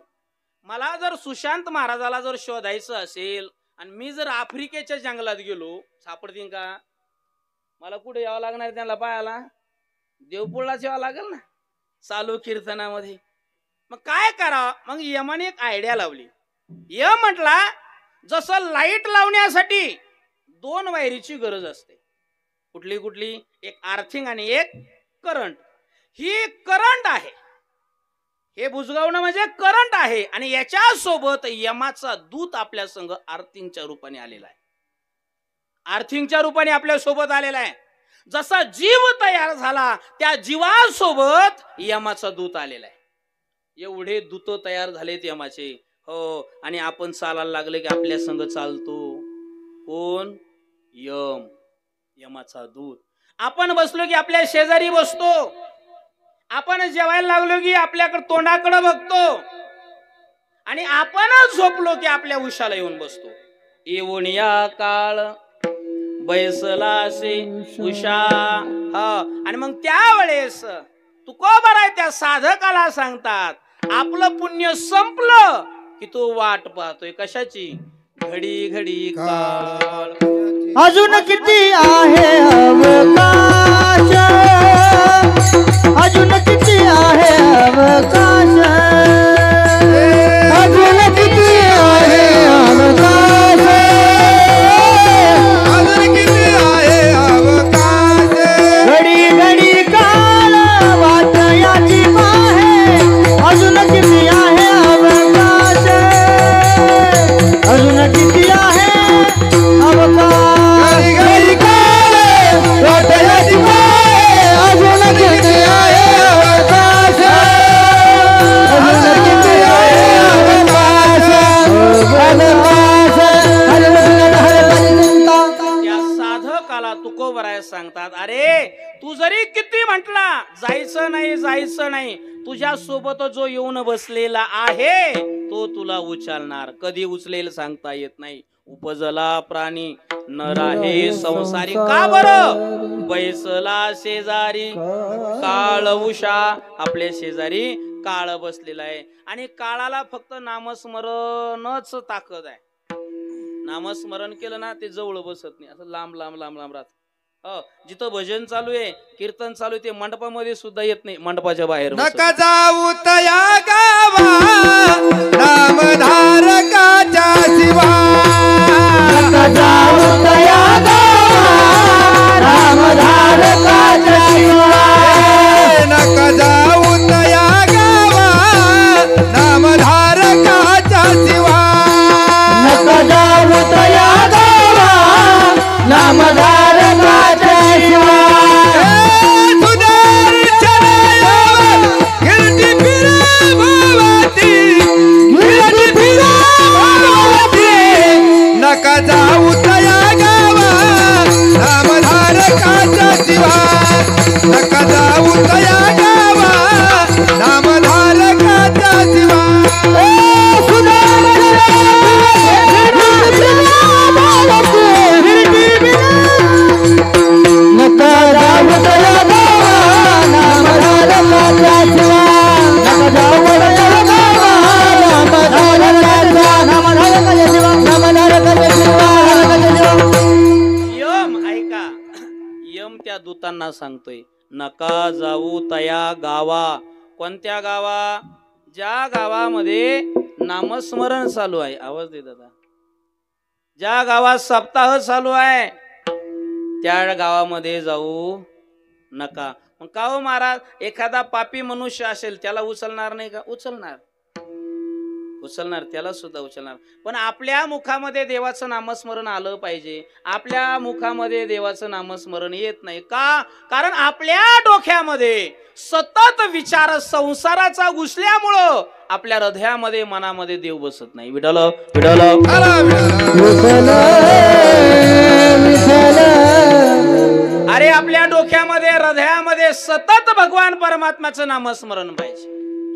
मला जर सुशांत महाराजाला जर शोधायचं असेल आणि मी जर आफ्रिकेच्या जंगलात गेलो, सापडतील का? मला कुठे यावं लागणार? त्यांना पायाला देवपुळाच यावं लागेल ना, चालू कीर्तनामध्ये. मग काय करावं? मग यमाने एक आयडिया लावली. यम म्हटला जसं लाईट लावण्यासाठी दोन वायरीची गरज असते. कुठली कुठली? एक आर्थिंग आणि एक करंट. ही करंट आहे, हे बुजगावणं म्हणजे करंट आहे. आणि याच्या सोबत यमाचा दूत आपल्या संग आर्थिंगच्या रूपाने आलेला आहे, आर्थिंगच्या रूपाने आपल्या सोबत आलेला आहे. जसा जीव तयार झाला त्या जीवासोबत यमाचा दूत आलेला आहे. एवढे दूत तयार झालेत यमाचे. हो, आणि आपण चालायला लागले की आपल्या संग चालतो कोण? यम, यमाचा दूत. आपण बसलो की आपल्या शेजारी बसतो, आपण जेवायला लागलो की आपल्याकडे तोंडाकडे बघतो, आणि आपणच झोपलो की आपल्या उशाला येऊन बसतो. येऊन या काळ बैसलासे उषा. आणि मग त्यावेळेस तुकोबर आहे त्या साधकाला सांगतात आपलं पुण्य संपलं की तो वाट पाहतोय कशाची? घडी घडी काळ. अजून किती आहे अवकाश, अजून किती आहे अवकाश, अजून किती आहे अवकाश, अजून किती आहे अवकाश. घडी घडी काळ वाट याची पाहे, अजून किती आहे अवकाश, अजून किती आहे अवकाश. घडी काळ वाट याची पाहे, अजून किती आहे अवकाश, अजून किती आहे अवकाश, अवकाश. त्या साधकाला तुकोबराय सांगतात अरे तू जरी किती म्हटला जायचं नाही जायचं नाही, तुझ्या सोबत जो येऊन बसलेला आहे तो तुला उचलणार. कधी उचलेल सांगता येत नाही. उपजला प्राणी नर आहे संसारी. का बरं? बैसला शेजारी काळ उषा. आपल्या शेजारी काळ बसलेला आहे आणि काळाला फक्त नामस्मरणच ताकद आहे. नामस्मरण केलं ना ते जवळ बसत नाही, असं लांब लांब लांब लांब राहत. जिथं भजन चालू आहे कीर्तन चालू आहे ते मंडपामध्ये सुद्धा येत नाही, मंडपाच्या बाहेर. नका जाऊ तया गावा नामधारकाच्या शिवा, नका जाऊ तया गावा नामधारकाच्या शिवा, नका जाऊ तया गावा नामधारकाच्या शिवा, नका जाऊ तया गावा नामधारकाच्या शिवा. तुझ्या चरणावर कीर्ती फिरा भोवती, नका जाऊ तया गावा नामधारकाच्या शिवा नका जाऊ तया गावा नामधारकाच्या शिवा नका जाऊ तया गावा नामधारकाच्या शिवा यम ऐका, यम त्या दूतांना सांगतोय नका जाऊ तया गावा. कोणत्या गावा? ज्या गावामध्ये नामस्मरण चालू आहे. आवाज दे दादा. ज्या गावात सप्ताह चालू आहे त्या गावामध्ये जाऊ नका. मग का हो महाराज, एखादा पापी मनुष्य असेल त्याला उचलणार नाही का? उचलणार, त्याला सुद्धा उचलणार. पण आपल्या मुखामध्ये देवाचं नामस्मरण आलं पाहिजे. आपल्या मुखामध्ये देवाचं नामस्मरण येत नाही का? कारण आपल्या डोक्यामध्ये सतत विचार संसाराचा घुसल्यामुळं आपल्या हृदयामध्ये मनामध्ये देव बसत नाही. विठ्ठल विठ्ठल अरे आपल्या डोक्यामध्ये हृदयामध्ये सतत भगवान परमात्म्याचं नामस्मरण पाहिजे.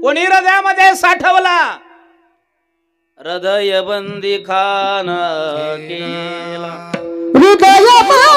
कोणी हृदयामध्ये साठवला, हृदय बंदी खान केला. हृदय हृदय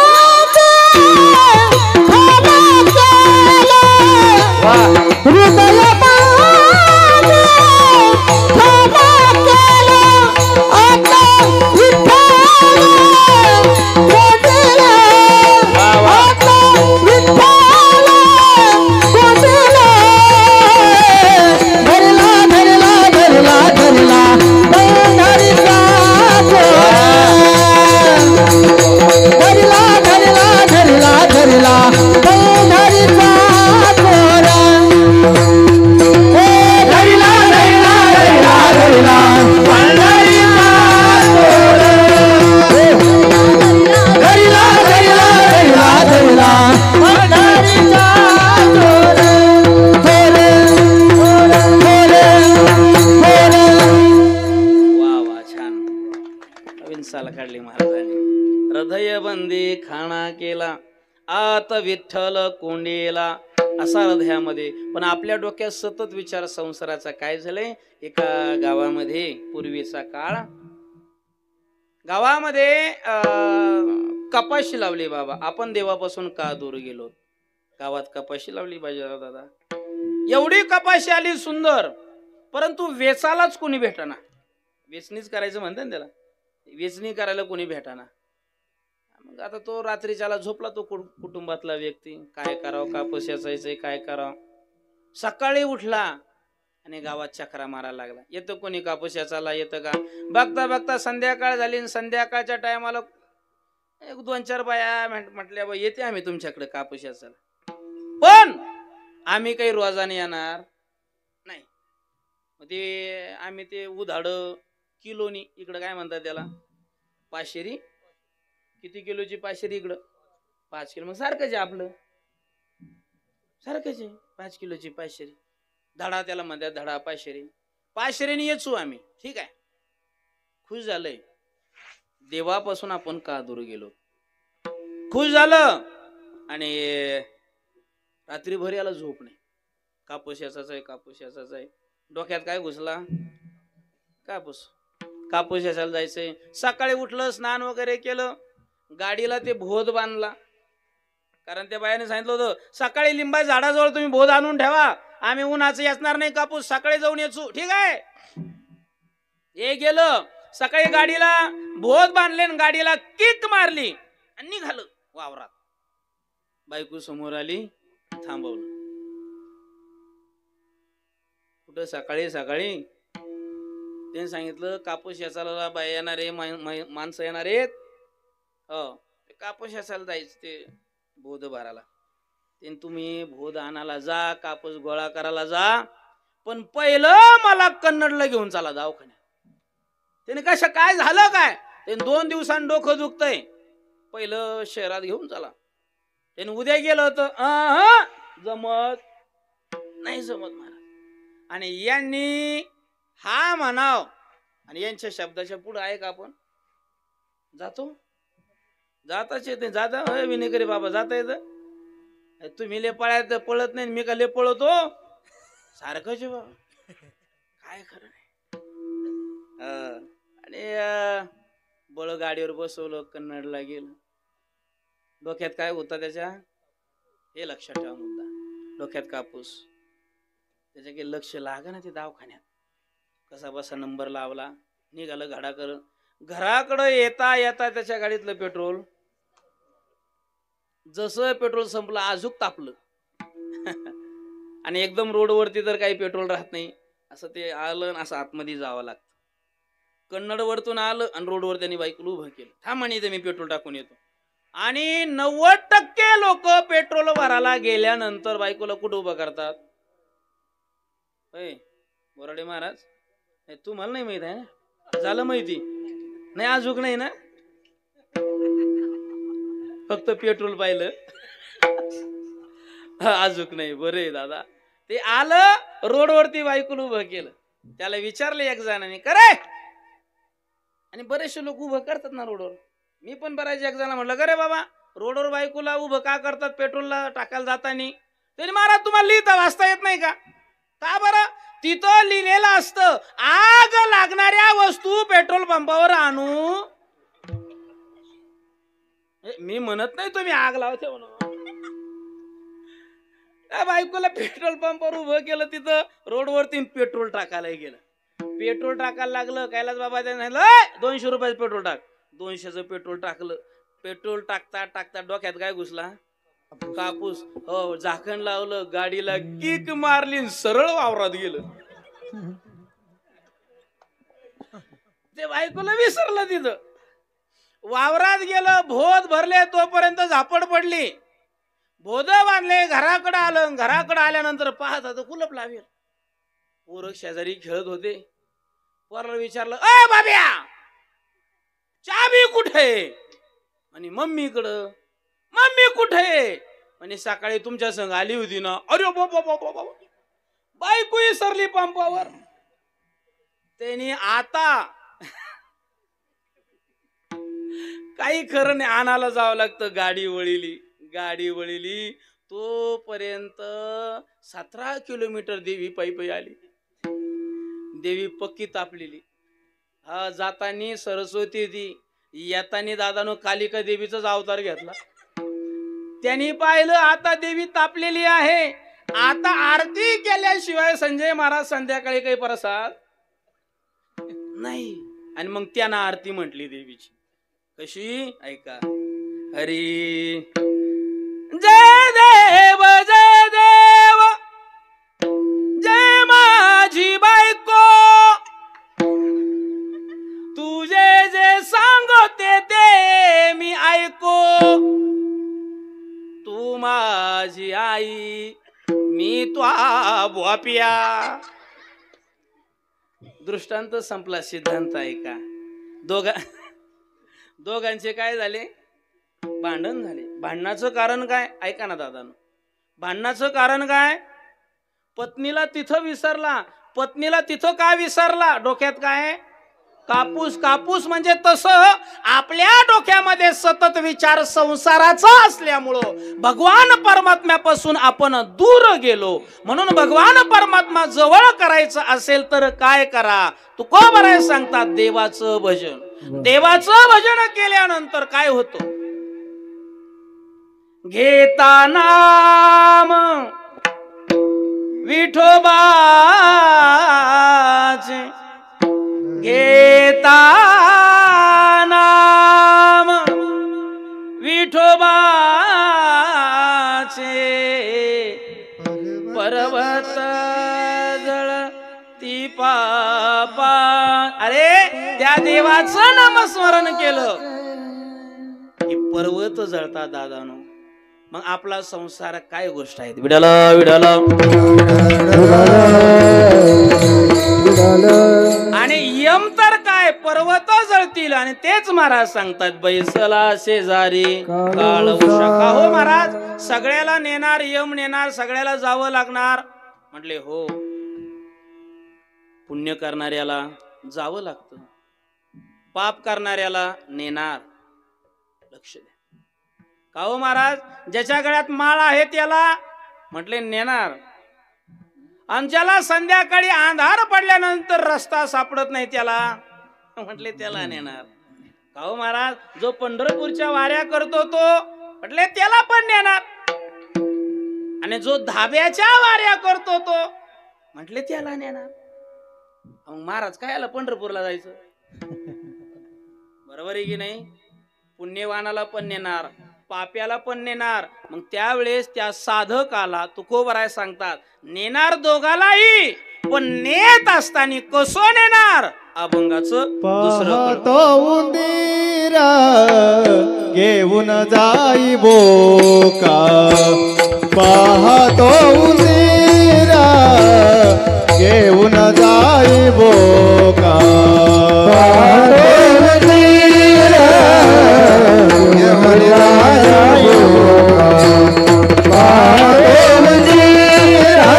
काढली महाराजांनी. हृदय बंदी खाणा केला, आत विठ्ठल कोंडेला, असा हृदयामध्ये. पण आपल्या डोक्यात सतत विचार संसाराचा. काय झालंय, एका गावामध्ये पूर्वीचा काळ, गावामध्ये कपाशी लावली. बाबा आपण देवापासून का दूर गेलो? गावात कपाशी लावली बाजीराव दादा. एवढी कपाशी आली सुंदर, परंतु वेचालाच कोणी भेटना. वेचणीच करायचं म्हणतात ना त्याला, वेचणी करायला कोणी भेटाना. मग आता तो रात्रीच्याला झोपला, तो कुटुंबातला व्यक्ती. काय करावं, कापूस याचायचंय, काय करावं. सकाळी उठला आणि गावात चक्रा मारायला लागला. येतं कोणी कापूस याचाला, येतं का? बघता बघता संध्याकाळ झाली. संध्याकाळच्या टायमाला एक 2-4 बाया म्हटल्या, बा येते आम्ही तुमच्याकडे कापूस याचाला, पण आम्ही काही रोजाने येणार नाही. ते आम्ही ते उधाड किलोनी, इकडं काय म्हणतात त्याला, पाशेरी. किती किलोची पाशेरी? इकडं 5 किलो. मग सारखंच आहे आपलं, सारखंच आहे 5 किलोची पाशेरी. धडा त्याला म्हणतात, धडा पाशेरी. पाशेरीने येचू आम्ही. ठीक आहे, खुश झालंय. देवापासून आपण का दूर गेलो? खुश झालं. आणि रात्रीभर याला झोप नाही. कापूस याचाच आहे, कापूस याचाच आहे. डोक्यात काय घुसला? कापूस. कापूस याचाला जायचंय. सकाळी उठलं, स्नान वगैरे केलं, गाडीला ते भोद बांधला. कारण त्या बायाने सांगितलं होतं, सकाळी लिंबा झाडाजवळ तुम्ही भोद आणून ठेवा, आम्ही उन्हाचं याचणार नाही कापूस, सकाळी जाऊन येचू. ठीक आहे. हे गेलं. सकाळी गाडीला भोद बांधले, गाडीला किक मारली आणि निघालं वावरात. बायको समोर आली, थांबवलं. कुठं सकाळी सकाळी? त्यांनी सांगितलं, कापूस याचाला बाया येणार आहे, माणसं येणार आहेत. हो, कापूस याचाला जायचं, ते भोद भरायला. ते तुम्ही भोद आणायला जा, कापूस गोळा करायला जा, पण पहिलं मला कन्नडला घेऊन चला दवाखान्यात. त्याने कशा काय झालं काय? ते 2 दिवसांनी डोकं दुखतंय, पहिलं शहरात घेऊन चला. त्याने उद्या गेलं होतं, जमत नाही, जमत महाराज. आणि यांनी हा म्हणाव, आणि यांच्या शब्दाच्या पुढे आहे का आपण? जातो, जाताच येते. जाता विनेकरी बाबा, जाता येतं. तुम्ही ले पळायत पळत नाही मी का ले पळतो सारखंच आहे बाबा काय खरं नाही. आणि बळ गाडीवर बसवलं कन्नडला गेलं. डोक्यात काय होता त्याच्या हे लक्षात ठेवा मुद्दा. डोक्यात कापूस त्याच्या काही लक्ष लागा ना ते दवाखान्यात कसा बसा नंबर लावला निघालं घराकडं येता येता त्याच्या गाडीतलं पेट्रोल जसं पेट्रोल संपलं आजूक तापलं. आणि एकदम रोडवरती तर काही पेट्रोल राहत नाही असं ते आलं असं आतमध्ये जावं लागतं. कन्नड वरतून आलं आणि रोडवर त्यांनी बाईकला उभं केलं. थांब म्हणे इथे मी पेट्रोल टाकून येतो. आणि 90% लोक पेट्रोल भरायला गेल्यानंतर बायकोला कुठं उभं करतात. बोराडे महाराज तू मला नाही माहित आहे झालं माहिती नाही अजूक नाही ना फक्त पेट्रोल पाहिलं अजूक नाही. बरे दादा ते आलं रोडवरती बायकोला उभं केलं. त्याला विचारलं एक जणांनी करे आणि बरेचसे लोक उभं करतात ना रोडवर. मी पण बऱ्याच एक जण म्हटलं करे बाबा रोडवर बायकोला उभं का करतात पेट्रोलला टाकायला जातानी. तरी महाराज तुम्हाला लिहिता वाचता येत नाही का. का बरं तिथं लिहिलेलं असतं आग लागणाऱ्या वस्तू पेट्रोल पंपावर आणू. मी म्हणत नाही तुम्ही आग लावते म्हणून. त्या बायकोला पेट्रोल पंपावर उभं केलं तिथं रोडवरती पेट्रोल टाकायला गेलं. पेट्रोल टाकायला लागलं कैलास बाबा त्याने 200 रुपयाचं पेट्रोल टाक. 200चं पेट्रोल टाकलं. पेट्रोल टाकता टाकता डोक्यात काय घुसला कापूस. हो झाकण लावलं गाडीला किक मारली सरळ वावरात गेलं. ते बायकोला विसरलं तिथं. वावरात गेलं भोत भरले तोपर्यंत झापड पडली. भोद बांधले घराकडे आलं. घराकडे आल्यानंतर पाहत होतं कुलप लावेल. पोरं शेजारी खेळत होते. पोराला विचारलं अ बाब्या चाबी कुठे. आणि मम्मीकडं. मम्मी कुठे. आणि सकाळी तुमच्या संग आली होती ना. अरे बाबा बायको विसरली पंपावर. त्यांनी आता काही खरं नाही आणायला जावं लागतं. गाडी वळिली तोपर्यंत 17 किलोमीटर देवी पायी आली. देवी पक्की तापलेली. हा जातानी सरस्वती ती येतानी दादानो कालिका देवीचाच अवतार घेतला. त्यांनी पाहिलं आता देवी तापलेली आहे. आता आरती केल्याशिवाय संजय महाराज संध्याकाळी काही प्रसाद नाही. आणि मग त्यानं आरती म्हटली देवीची. कशी ऐका. हरी जय देव जय माझी बायको तुझे जे सांगते ते मी ऐको. तू माझी आई मी त्वा बापिया. दृष्टांत संपला. सिद्धांत ऐका. दोघांचे काय झाले भांडण झाले. भांडणाचं कारण काय ऐका ना दादानो. भांडणाचं कारण काय पत्नीला तिथं विसरला. पत्नीला तिथं का विसरला. डोक्यात काय कापूस म्हणजे तसं आपल्या डोक्यामध्ये सतत विचार संसाराचा असल्यामुळं भगवान परमात्म्यापासून आपण दूर गेलो. म्हणून भगवान परमात्मा जवळ करायचं असेल तर काय करा. तुकोबराय सांगतात देवाचं भजन. देवाचं भजन केल्यानंतर काय होतं. घेता नाम विठोबाचे घेता नाम विठोबाचे पर्वत जळती पापा. अरे त्या देवाचं नामस्मरण केलं की पर्वत जळतात दादानो. मग आपला संसार काय गोष्ट आहेत. विडाला विडाला आणि यम तर काय पर्वत जळतील. आणि तेच महाराज सांगतात बैसला शेजारी काळ उषा. हो महाराज सगळ्याला नेणार यम नेणार सगळ्याला जावं लागणार. म्हटले हो पुण्य करणाऱ्याला जावं लागतं. पाप करणाऱ्याला नेणार. लक्ष द्या. का हो महाराज, ज्याच्या गळ्यात माळ आहे त्याला म्हटले नेणार, आणि ज्याला संध्याकाळी अंधार पडल्यानंतर रस्ता सापडत नाही त्याला म्हटले त्याला नेणार. का हो महाराज, जो पंढरपूरच्या वाऱ्या करतो तो म्हटले त्याला पण नेणार, आणि जो धाब्याच्या वाऱ्या करतो तो म्हटले त्याला नेणार. मग महाराज काय आला पंढरपूरला जायचं? बरोबर आहे की नाही? पुण्यवानाला पण नेणार, पाप्याला पण नेणार. मग त्यावेळेस त्या साधकाला तुकोबराय सांगतात, नेणार दोघालाही, पण नेत असताना कसं नेणार? अभंगाचं दुसरं तो उंदीरा घेऊन जाई बोका, पाहतो उंदीरा घेऊन जाई बोका, पाहतो उंदीरा घेऊन जाई बोका, पाहतो उंदीरा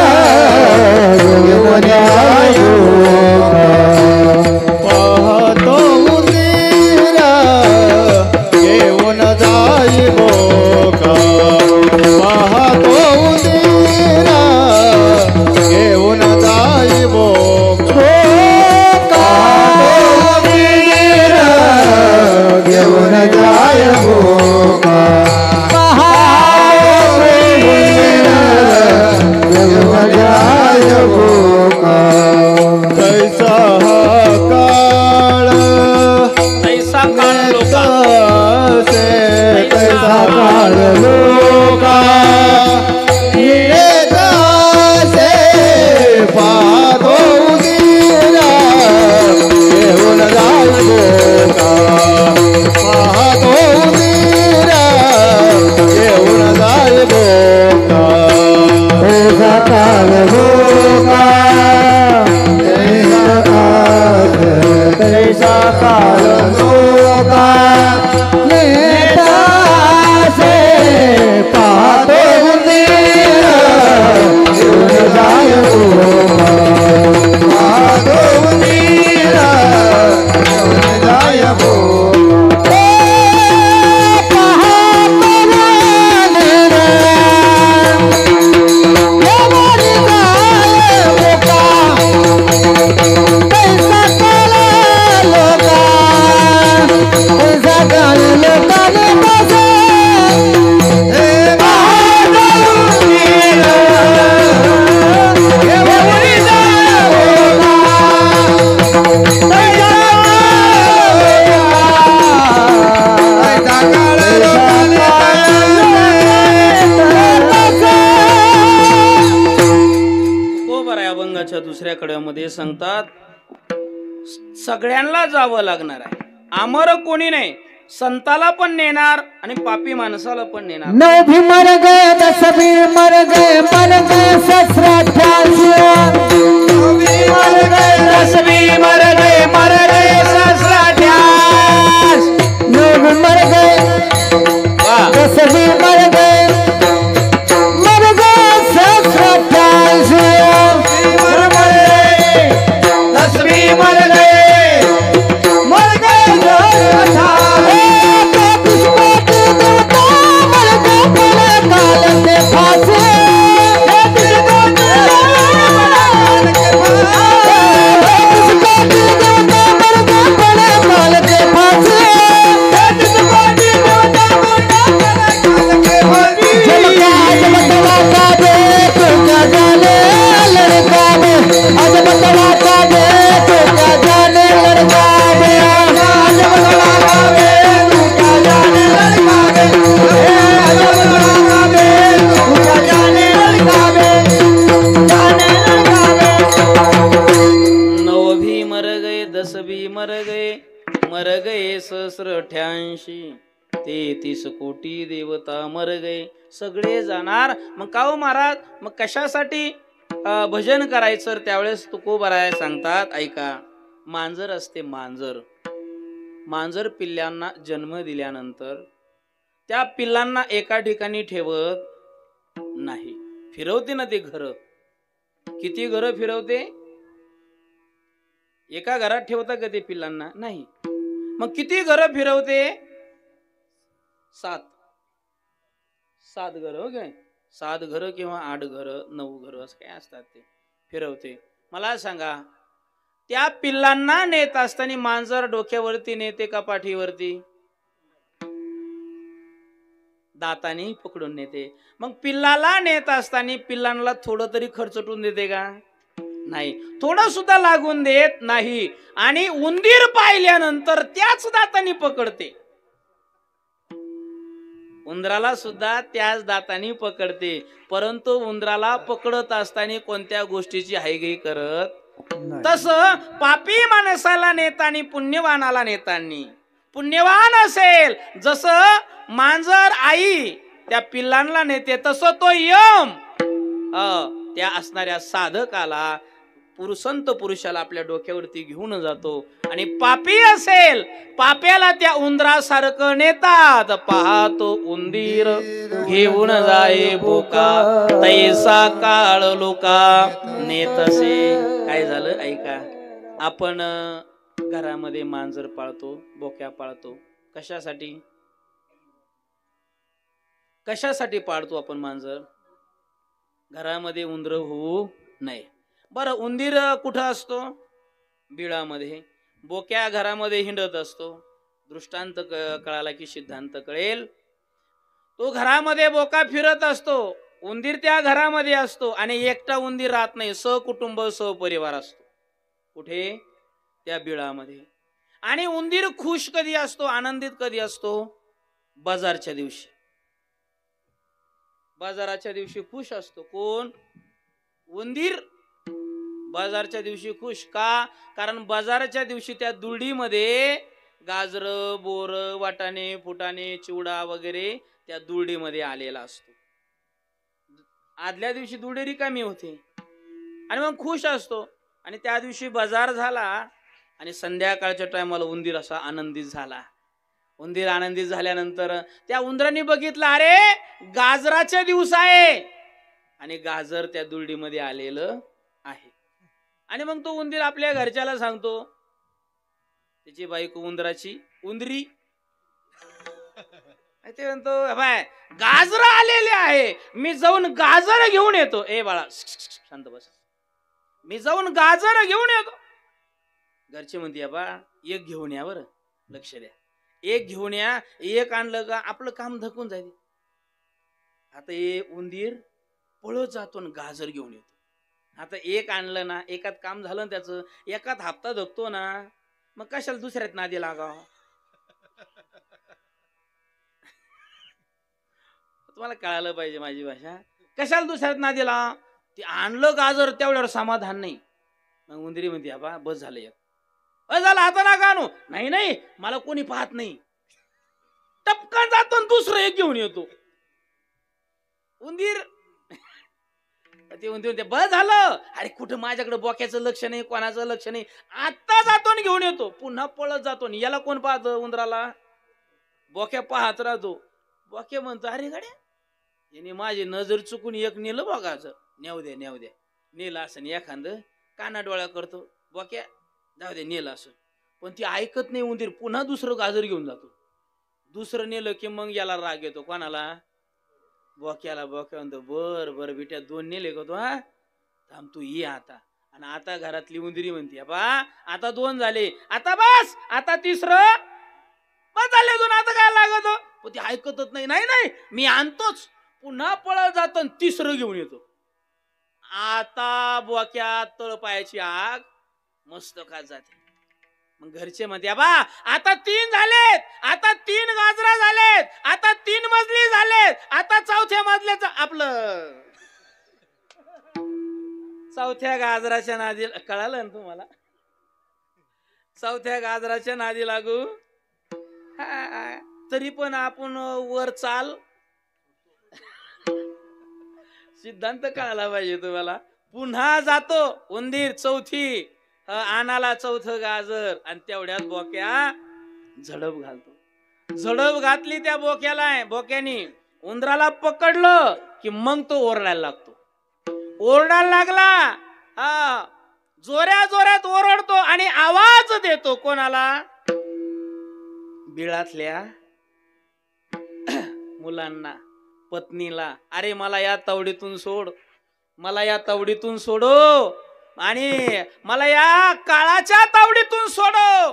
घेऊन जाई बोका, पाहतो उंदीरा घेऊन जाई बोका, पाहतो उंदीरा घेऊन जाई बोका, घेऊन जाई बोका, घेऊन जाई बोका. तैसा काळ तैसा काळ लोका, तैसा काळ लोका, से पाहतो उंदीरा घेऊन जाई बोका, पाहतो उंदीरा घेऊन जाई बोका. तैसा काळ लोका, तैसा काळ लोका, नेता से पाहतो उंदीरा घेऊन जाई बोका, पाहतो उंदीरा घेऊन जाई बोका. अभंगाच्या दुसऱ्या कड्यामध्ये सांगतात, सगळ्यांना जावं लागणार आहे, अमर कोणी नाही, संताला पण नेणार आणि पापी माणसाला पण नेणार. 9 भी मर गए, 10 भी मर गए, मर गए 17-18, 9 भी मर गए, 10 भी मर गए, मर गए 17-18, 9 भी मर गए, 10 भी मर गए, मर गए 17-18, 10 भी मर गए, मर गए 17-18. मर गए 17-88, 33 कोटी देवता मर गए, सगळे जाणार. मग का हो महाराज, मग कशासाठी भजन करायचं? त्यावेळेस तुकोबराय सांगतात, ऐका, मांजर असते, मांजर, मांजर पिल्लांना जन्म दिल्यानंतर त्या पिल्लांना एका ठिकाणी ठेवत नाही, फिरवते ना ते घर. किती घर फिरवते? एका घरात ठेवता का ते पिल्लांना? नाही. मग किती घर फिरवते? 7. 7 घर हो काय 7 घर किंवा 8 घर 9 घर असं काय असतात ते फिरवते. मला सांगा त्या पिल्लांना नेत असताना मांजर डोक्यावरती नेते का पाठीवरती? दातानी पकडून नेते. मग पिल्लाला नेत असताना पिल्लांना थोडं तरी खर्चटून देते का? नाही, थोडं सुद्धा लागून देत नाही. आणि उंदीर पाहिल्यानंतर त्याच दातानी पकडते. उंदराला सुद्धा त्याच दातानी पकडते. परंतु उंदराला पकडत असताना कोणत्या गोष्टीची हायगई करत. तस पापी माणसाला नेतानी पुण्यवानाला नेतानी पुण्यवान असेल जसं मांजर आई त्या पिल्लांना नेते तसं तो यम त्या असणाऱ्या साधकाला संत पुरुषाला आपल्या डोक्यावरती घेऊन जातो. आणि पापी असेल पाप्याला त्या उंदरासारखं नेतात. पाहतो उंदीर घेऊन जाये बोका तैसा काळ लोका नेतसे. काय झालं ऐका, आपण घरामध्ये मांजर पाळतो, बोक्या पाळतो. कशासाठी कशासाठी पाळतो आपण मांजर? घरामध्ये उंदर होऊ नये. बरं, उंदीर कुठं असतो? बिळामध्ये. बोक्या घरामध्ये हिंडत असतो. दृष्टांत कळाला की सिद्धांत कळेल. तो घरामध्ये बोका फिरत असतो, उंदीर त्या घरामध्ये असतो. आणि एकटा उंदीर राहत नाही, सहकुटुंब सहपरिवार असतो. कुठे? त्या बिळामध्ये. आणि उंदीर खुश कधी असतो, आनंदित कधी असतो? बाजारच्या दिवशी. बाजाराच्या दिवशी खुश असतो. कोण? उंदीर. बाजारच्या दिवशी खुश का? कारण बाजाराच्या दिवशी त्या दुर्डीमध्ये गाजर, बोर, वाटाणे, फुटाणे, चिवडा वगैरे त्या दुर्डीमध्ये आलेला असतो. आदल्या दिवशी दुर्डी रिकामी होते आणि मग खुश असतो. आणि त्या दिवशी बाजार झाला आणि संध्याकाळच्या टायमाला उंदीर असा आनंदित झाला. उंदीर आनंदित झाल्यानंतर त्या उंदराने बघितलं, अरे गाजराचा दिवस आहे आणि गाजर त्या दुर्डीमध्ये आलेलं आहे. आणि मग तो उंदीर आपल्या घरच्याला सांगतो, त्याची बायको उंदराची उंदरी ते म्हणतो, बाय गाजर आलेले आहे, मी जाऊन गाजर घेऊन येतो. ए बाळा शांत बस, मी जाऊन गाजर घेऊन येतो. घरचे म्हणते, बा एक घेऊन या, बरं लक्ष द्या, एक घेऊन या. एक आणलं का आपलं काम धकून जाईल. आता हे उंदीर पळत जातो आणि गाजर घेऊन येतो. आता एक आणलं ना, एकात काम झालं ना त्याचं, एकात हप्ता धकतो ना, मग कशाला दुसऱ्यात नादी लागावं? तुम्हाला कळालं पाहिजे माझी भाषा. कशाला दुसऱ्यात नादी लावा? ते आणलं गाजर, तेवढ्यावर समाधान नाही. मग उंदरी म्हणते, बा बस झालं, एक झालं, आता ना आणू. नाही नाही, मला कोणी पाहत नाही. टपकन जातो दुसरं एक घेऊन येतो. उंदीर ते म्हणते, बस झालं. अरे कुठं माझ्याकडे बोक्याचं लक्ष नाही, कोणाचं लक्ष नाही. आता जातो आणि घेऊन येतो. पुन्हा पळत जातो. याला कोण पाहतं? उंदराला. बोक्या पाहत राहतो. बोक्या म्हणतो, अरे गड्या, याने माझी नजर चुकून एक नेलं बघायचं. नेऊ द्या नेऊ द्या. नेलं असं एखादं काना डोळा करतो. बोक्या जाऊ दे, नेलं असं. पण ती ऐकत नाही उंदीर. पुन्हा दुसरं गाजर घेऊन जातो. दुसरं नेलं की मग याला राग येतो. कोणाला? बोक्याला. बोक्या म्हणतो, बर बर बेट्या, 2 नेले का तू? हा थांब, तू ये आता. आणि आता घरातली उंदरी म्हणते, बा आता 2 झाले, आता बस, आता तिसरं बस झाले 2, आता काय लागत? पण ती ऐकतच नाही. नाही नाही, मी आणतोच. पुन्हा पळत जातो आणि तिसरं घेऊन येतो. आता बोक्या तळपायाची आग मस्त खात जाते. मग घरचे म्हणते, बा आता 3 झालेत, आता 3 गाजरा झालेत, आता 3 मजली झालेत, आता 4थ्या मजल्याचं आपलं. 4थ्या गाजराच्या नादी. कळालं ना तुम्हाला? 4थ्या गाजराच्या नादी लागू. तरी पण आपण वर चाल. सिद्धांत कळाला पाहिजे तुम्हाला. पुन्हा जातो उंदीर 4थी आणाला 4थं गाजर. आणि तेवढ्यात बोक्या झडप घालतो. झडप घातली त्या बोक्यानी उंदराला पकडलं की मग तो ओरडायला लागतो. ओरडायला लागला, जोऱ्या जोऱ्यात ओरडतो आणि आवाज देतो. कोणाला? बिळातल्या मुलांना. पत्नीला, अरे मला या तावडीतून सोड, मला या तावडीतून सोडो आणि मला या काळाच्या तावडीतून सोडो.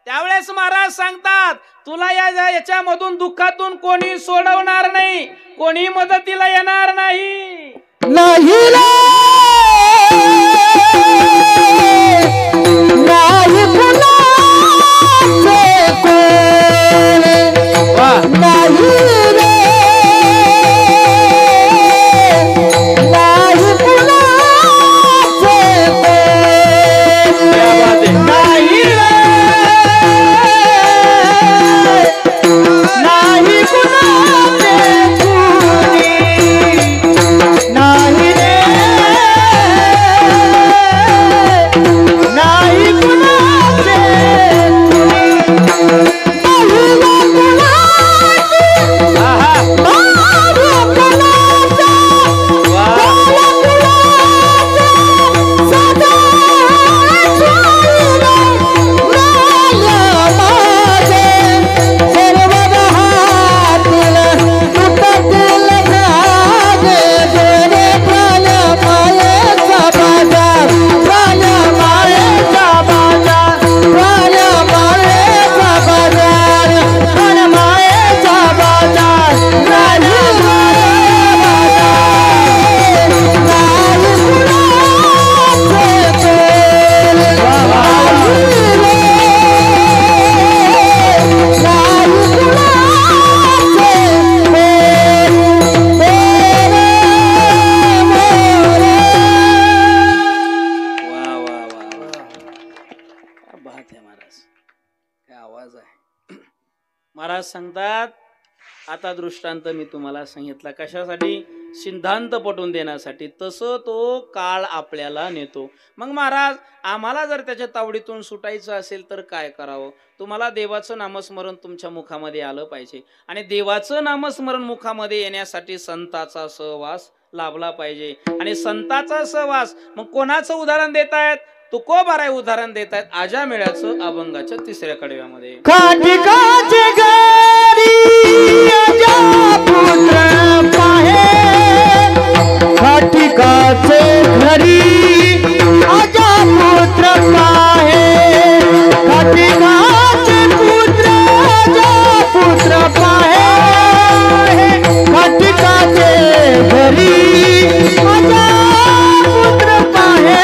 त्यावेळेस महाराज सांगतात तुला याच्यामधून दुःखातून कोणी सोडवणार नाही, कोणी मदतीला येणार नाही. नाही रे, नाही कुणाचे कोणी, नाही रे, नाही कुणाचे कोणी, नाही रे, नाही कुणाचे कोणी, नाही रे, नाही कुणाचे महाराज सांगतात आता दृष्टांत मी तुम्हाला सांगितला कशासाठी, सिद्धांत पटवून देण्यासाठी. तसं तो काळ आपल्याला नेतो. मग महाराज आम्हाला जर त्याच्या तावडीतून सुटायचं असेल तर काय करावं? तुम्हाला देवाचं नामस्मरण तुमच्या मुखामध्ये आलं पाहिजे आणि देवाचं नामस्मरण मुखामध्ये येण्यासाठी संताचा सहवास लाभला पाहिजे. आणि संताचा सहवास मग कोणाचं उदाहरण देत आहेत? तुकोबाराय उदाहरण देत आहेत आजा मेळ्याचं अभंगाच्या 3ऱ्या कडव्यामध्ये. काटिकाचे घरी आजा पुत्र पाहे, काटिकाचे घरी आजा पुत्र पाहे, काटिकाचे पुत्र आजा पुत्र पाहे, काटिकाचे घरी आजा पुत्र पाहे,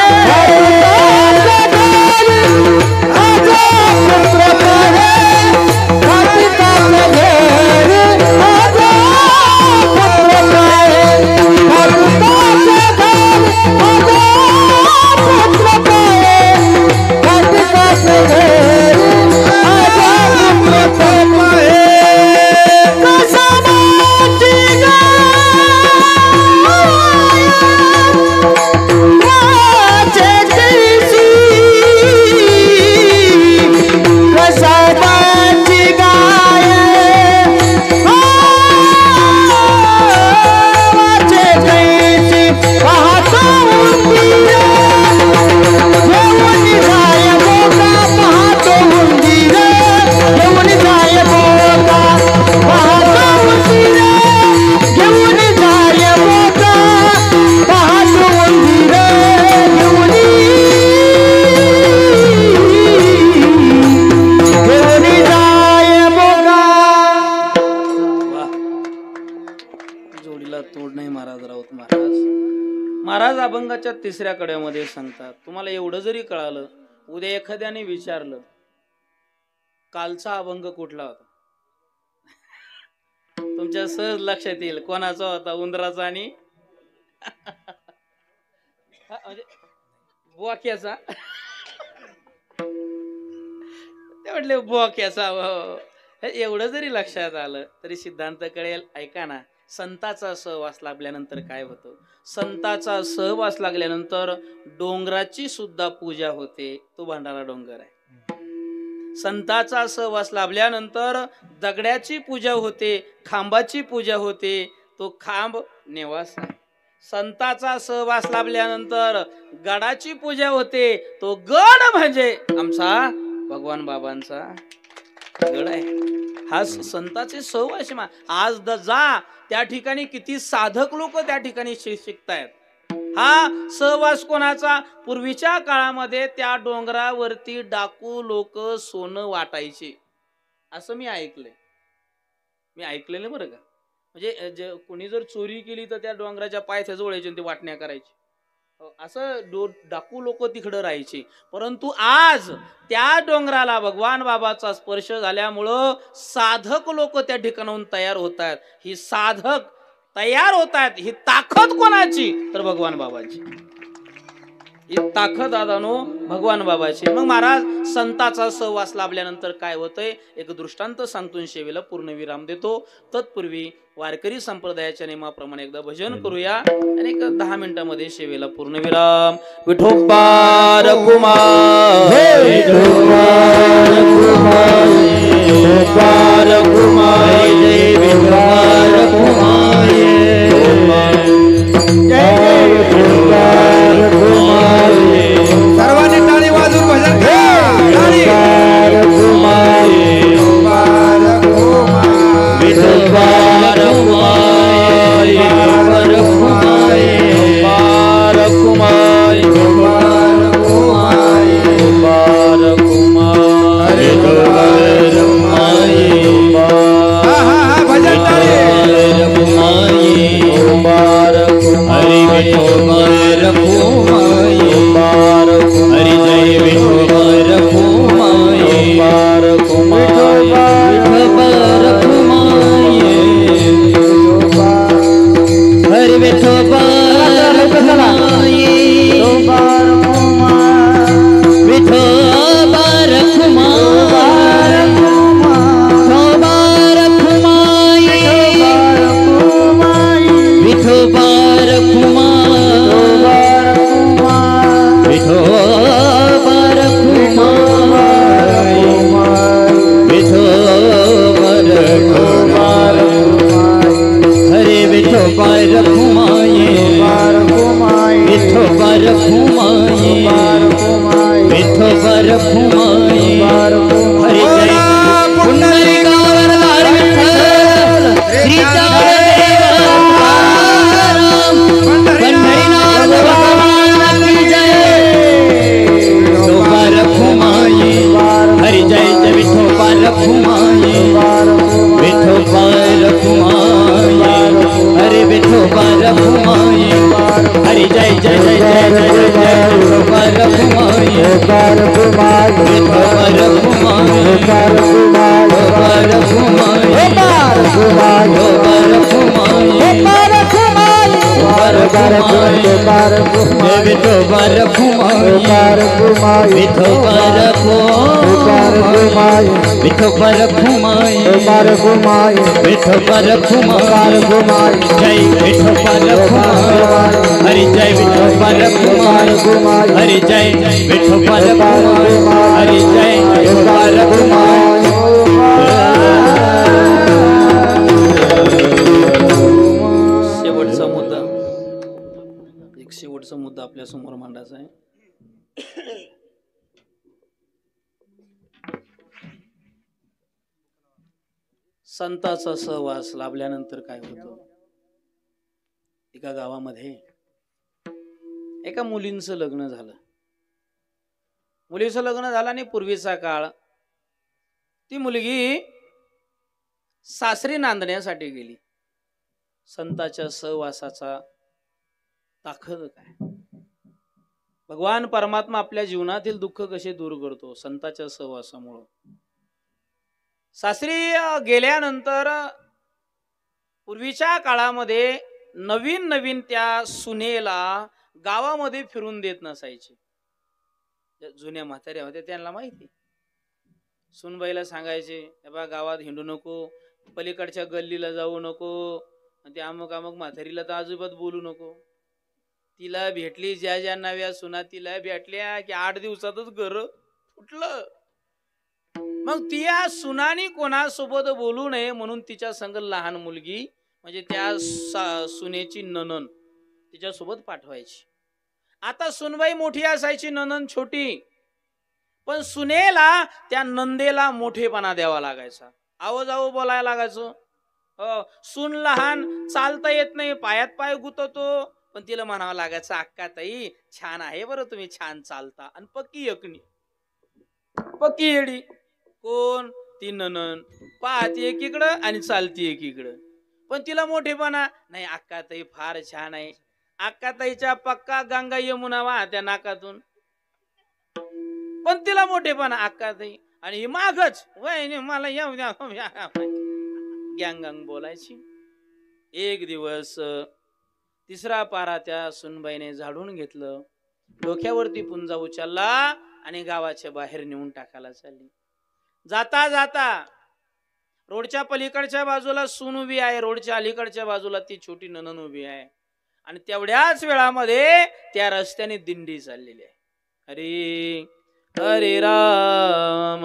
महाराज अभंगाच्या 3ऱ्या कडव्यामध्ये सांगतात तुम्हाला एवढं जरी कळालं, उद्या एखाद्याने विचारलं कालचा अभंग कुठला होता, तुमच्या सहज लक्षात येईल कोणाचा होता, उंदराचा आणि म्हणजे बोक्याचा. ते म्हटले बोक्याचा. एवढं जरी लक्षात आलं तरी सिद्धांत कळेल. ऐका ना, संताचा सहवास लागल्यानंतर काय होतं? संताचा सहवास लागल्यानंतर डोंगराची सुद्धा पूजा होते. तो भंडारा डोंगर आहे. संताचा सहवास लाभल्यानंतर दगड्याची पूजा होते, खांबाची पूजा होते. तो खांब नेवास आहे. संताचा सहवास लाभल्यानंतर गडाची पूजा होते. तो गड म्हणजे आमचा भगवान बाबांचा गड आहे. हा संतांचे सहवास. आज जा त्या ठिकाणी किती साधक लोक त्या ठिकाणी शिकतायत. हा सहवास कोणाचा? पूर्वीच्या काळामध्ये त्या डोंगरावरती डाकू लोक सोनं वाटायचे असं मी ऐकलेलं बरं का. म्हणजे कोणी जर चोरी केली तर त्या डोंगराच्या पायथ्या जोडायचे ते वाटण्या करायची. असं डाकू लोक तिकडं राहायचे. परंतु आज त्या डोंगराला भगवान बाबाचा स्पर्श झाल्यामुळं साधक लोक त्या ठिकाणाहून तयार होत आहेत. ही साधक तयार होत आहेत, ही ताकद कोणाची? तर भगवान बाबाची. ही ताकद दादानो भगवान बाबाची. मग महाराज संताचा सहवास लाभल्यानंतर काय होतंय एक दृष्टांत सांगतो, शेवेला पूर्णविराम देतो. तत्पूर्वी वारकरी संप्रदायाच्या नियमाप्रमाणे एकदा भजन करूया आणि एक 10 मिनिटांमध्ये शेवेला पूर्णविराम. विठोबा रघुमाई, विठोबा रघुमाई, विठोबा रघुमाई, जय विठोबा रघुमाई, जय विठोबा रघुमाई. सर्वांनी टाळी वाजून भजन घ्या. टाळी. विठोबा रघुमाई, विठोबा रघुमाई, भजन शेवटचा मुद्दा आपल्या समोर मांडायचा आहे. संतांचा सहवास लाभल्यानंतर काय होतं? एका गावामध्ये एका मुलींचं लग्न झालं. मुलीचं लग्न झालं आणि पूर्वीचा काळ ती मुलगी सासरी नांदण्यासाठी गेली. संतांच्या सहवासाचा ताकद काय! भगवान परमात्मा आपल्या जीवनातील दुःख कसे दूर करतो? संतांच्या सहवासामुळे. सासरी गेल्यानंतर पूर्वीच्या काळामध्ये नवीन नवीन त्या सुनेला गावामध्ये फिरून देत नसायचे. जुन्या म्हाताऱ्या होत्या त्यांना माहिती. सुनबाईला सांगायचे बा गावात हिंडू नको, पलीकडच्या गल्लीला जाऊ नको, ते अमुक अमुक म्हातारीला तर अजिबात बोलू नको. तिला भेटली ज्या ज्या नव्या सुना तिला भेटल्या की 8 दिवसातच घर फुटलं. मग त्या सुनानी कोणासोबत बोलू नये म्हणून तिच्या संग लहान मुलगी म्हणजे त्या सुनेची नणन तिच्यासोबत पाठवायची. आता सुनबाई मोठी असायची, नणन छोटी, पण सुनेला त्या नंदेला मोठेपणा द्यावा लागायचा. आहो जाऊ बोलायला लागायचो. सून लहान, चालता येत नाही, पायात पाय गुतवतो, पण तिला म्हणावं लागायचं अक्का ताई छान आहे बरं, तुम्ही छान चालता. आणि पक्की एकणी, पक्की येडी. कोण? ती ननन. पाहती एकीकडं आणि चालती एकीकडं, पण तिला मोठेपणा नाही. अक्का ताई फार छान आहे. अक्का ताईच्या पक्का गंगा यमुना वाहत्या नाकातून, पण तिला मोठेपणा अक्का ताई. आणि ही मागच वय मला येऊ द्या गँग गँग बोलायची. एक दिवस तिसरा पारा त्या सुनबाईने झाडून घेतलं, डोक्यावरती पुंजा उचलला आणि गावाच्या बाहेर नेऊन टाकायला चालली. जाता जाता रोडच्या पलीकडच्या बाजूला सून उभी आहे, रोडच्या अलीकडच्या बाजूला ती छोटी ननन उभी आहे. आणि तेवढ्याच वेळामध्ये त्या रस्त्याने दिंडी चाललेली आहे. हरे हरे राम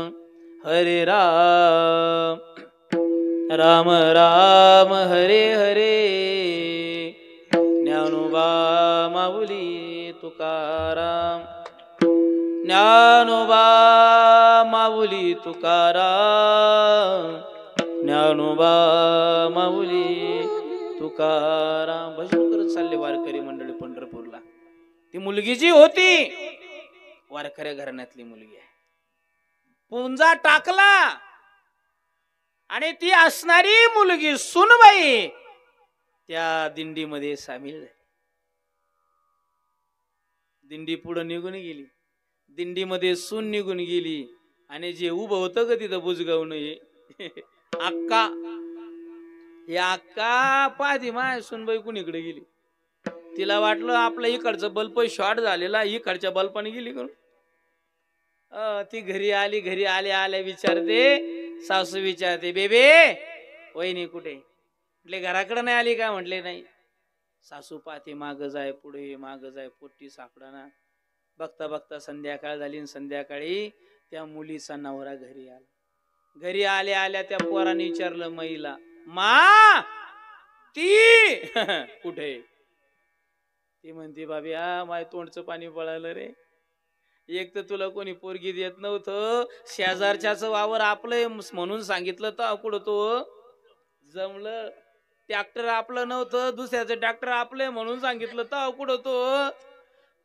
हरे राम राम राम हरे हरे. ज्ञानोबा माऊली तुकाराम, ज्ञानोबा माऊली तुकाराम, ज्ञानोबा माऊली तुकाराम. भजन करत चालले वारकरी मंडळी पंढरपूरला. ती मुलगी जी होती वारकऱ्या घराण्यातली मुलगी आहे. पुंजा टाकला आणि ती असणारी मुलगी सुनबाई त्या दिंडीमध्ये सामील झाली. दिंडी पुढे निघून गेली, दिंडीमध्ये सून निघून गेली. आणि जे उभं होतं का तिथं बुजगाव नये अक्का, हे अक्का पाहती माय सुनबाई कुणीकडे गेली. तिला वाटलं आपलं इकडचं बल्ब शॉर्ट झालेला, इकडच्या बल्बाने गेली करून. ती घरी आली, घरी आल्या विचारते, सासू विचारते बेबे वहिनी कुठे? म्हटले घराकडे नाही आली का? म्हटले नाही. सासू पाहते माग जाय पुढे माग जाय, पोट्टी सापडाना. बघता बघता संध्याकाळ झाली. संध्याकाळी त्या मुलीचा नवरा घरी आला. घरी आल्या त्या पोराने विचारलं महिला, मा ती कुठे? ती म्हणते बाबी माय तोंडचं पाणी पळालं रे. एक तर तुला कोणी पोरगी देत नव्हतं, शेजारच्याच वावर आपलं म्हणून सांगितलं तर कुठं तो जमलं. ट्रॅक्टर आपलं नव्हतं, दुसऱ्याचं ट्रॅक्टर आपले म्हणून सांगितलं तर कुठं तो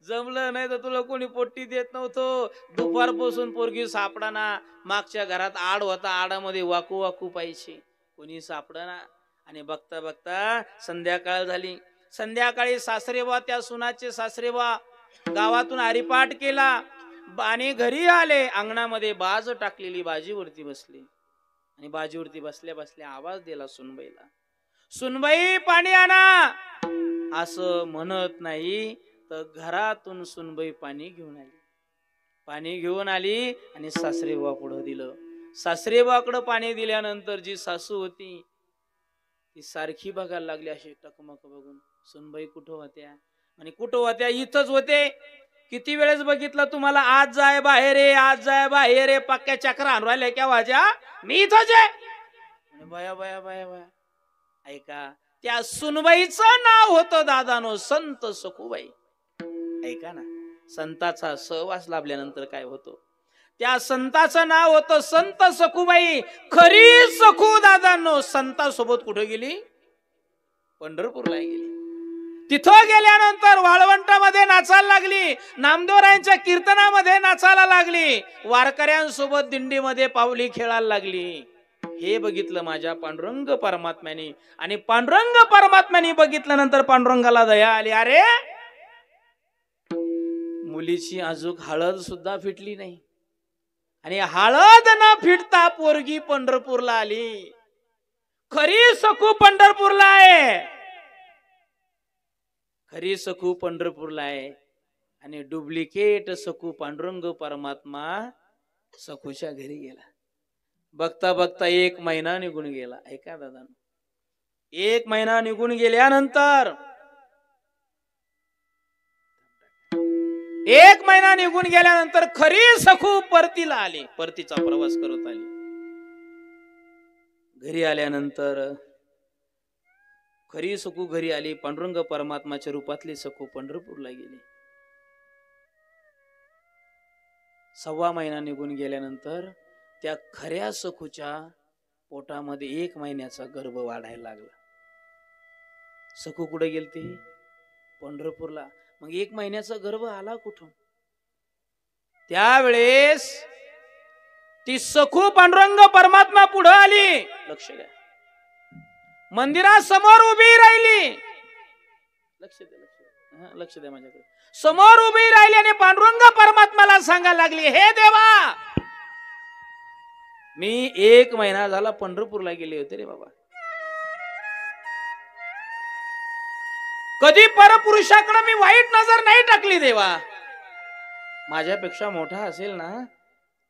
जमलं. नाही तर तुला कोणी पोट्टी देत नव्हतं. दुपारपासून पोरगी सापडाना. मागच्या घरात आड होता, आडामध्ये वाकू वाकू पाहिजे, कोणी सापडाना. आणि बघता बघता संध्याकाळ झाली. संध्याकाळी सासरेबा, त्या सुनाचे सासरेबा गावातून हरिपाठ केला आणि घरी आले. अंगणामध्ये बाज टाकलेली बाजीवरती बसली आणि बाजीवरती बसल्या बसल्या आवाज दिला सुनबाईला, सुनबाई पाणी आणा. असं म्हणत नाही तर घरातून सुनबाई पाणी घेऊन आली. पाणी घेऊन आली आणि सासरेबा पुढे दिलं. सासरेबाकडे पाणी दिल्यानंतर जी सासू होती ती सारखी बघायला लागली, अशी टकमक बघून. सुनबाई कुठं होत्या? आणि कुठं होत्या? इथंच होते. किती वेळेस बघितलं तुम्हाला, आज जाय बाहेर आहे, आज जाय बाहेर आहे, पक्क्या चक्रा आणून राहिल्या क्या वाजा, मी इथंच आहे. बया बया बया बया. ऐका, त्या सुनबाईचं नाव होतं दादानो संत सखूबाई. ऐका ना, संताचा सहवास लाभल्यानंतर काय होतो, त्या संताचं नाव होतं संत सखूबाई. खरी सखू दादांनो संतासोबत कुठे गेली? पंढरपूरला गेली. तिथं गेल्यानंतर वाळवंटामध्ये नाचायला लागली, नामदेवरायांच्या कीर्तनामध्ये नाचायला लागली, वारकऱ्यांसोबत दिंडीमध्ये पावली खेळायला लागली. हे बघितलं माझ्या पांडुरंग परमात्म्याने. आणि पांडुरंग परमात्म्याने बघितल्यानंतर पांडुरंगाला दया आली. अरे मुलीची अजून हळद सुद्धा फिटली नाही आणि हळद न फिटता पोरगी पंढरपूरला आली. खरी सखू पंढरपूरला आहे, खरी सखू पंढरपूरला आहे. आणि डुप्लिकेट सखू पांडुरंग परमात्मा सखूच्या घरी गेला. बघता बघता 1 महिना निघून गेला. ऐका दादा, 1 महिना निघून गेल्यानंतर 1 महिना निघून गेल्यानंतर खरी सखू परतीला आली, परतीचा प्रवास करत आली. घरी आल्यानंतर खरी सखू घरी आली. पांडुरंग परमात्माच्या रूपातली सखू पंढरपूरला गेली. 1.25 महिना निघून गेल्यानंतर त्या खऱ्या सखूच्या पोटामध्ये 1 महिन्याचा गर्भ वाढायला लागला. सखू कुठे गेलती? पंढरपूरला. मग 1 महिन्याचा गर्भ आला कुठून? त्यावेळेस ती सखू पांडुरंग परमात्मा पुढे आली. लक्ष द्या, मंदिरासमोर उभी राहिली. लक्ष द्या, लक्ष द्या माझ्याकडे. समोर उभी राहिली आणि पांडुरंग परमात्माला सांगायला लागली, हे देवा, मी 1 महिना झाला पंढरपूरला गेले होते रे बाबा. कधी परपुरुषाकडे मी वाईट नजर नाही टाकली देवा. माझ्यापेक्षा मोठा असेल ना,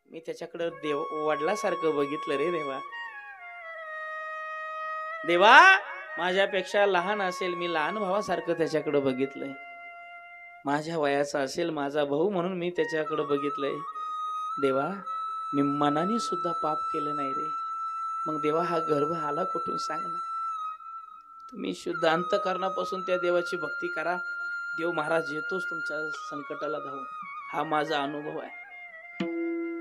मी त्याच्याकडे देव वडिलासारखं बघितलं रे देवा. देवा, माझ्यापेक्षा लहान असेल, मी लहान भावासारखं त्याच्याकडे बघितलंय. माझ्या वयाचा असेल माझा भाऊ म्हणून मी त्याच्याकडे बघितलंय. देवा, मी मनाने सुद्धा पाप केलं नाही रे. मग देवा, हा गर्भ आला कुठून सांग ना. तुम्ही शुद्ध अंतःकरणापासून त्या देवाची भक्ती करा. देव महाराज येतोच तुमच्या संकटाला धावून. हा माझा अनुभव आहे.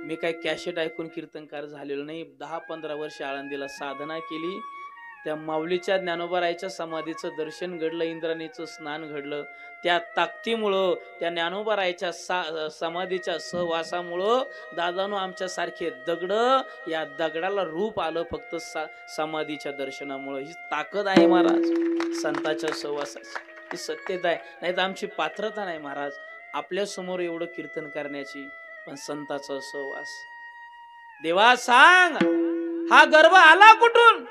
मी काय कॅसेट ऐकून कीर्तनकार झालेलो नाही. 10-15 वर्ष आळंदीला साधना केली. त्या माऊलीच्या ज्ञानोबारायच्या समाधीचं दर्शन घडलं, इंद्राणीचं स्नान घडलं. त्या ताकदीमुळं, त्या ज्ञानोबारायच्या समाधीच्या सहवासामुळं दादानो आमच्या सारखे दगड, या दगडाला रूप आलं फक्त समाधीच्या दर्शनामुळं. ही ताकद आहे महाराज संतांच्या सहवासाची. ही सत्यता आहे. नाही तर आमची पात्रता नाही महाराज आपल्या समोर एवढं कीर्तन करण्याची. पण संतांचा सहवास. देवा सांग, हा गर्भ आला कुठून?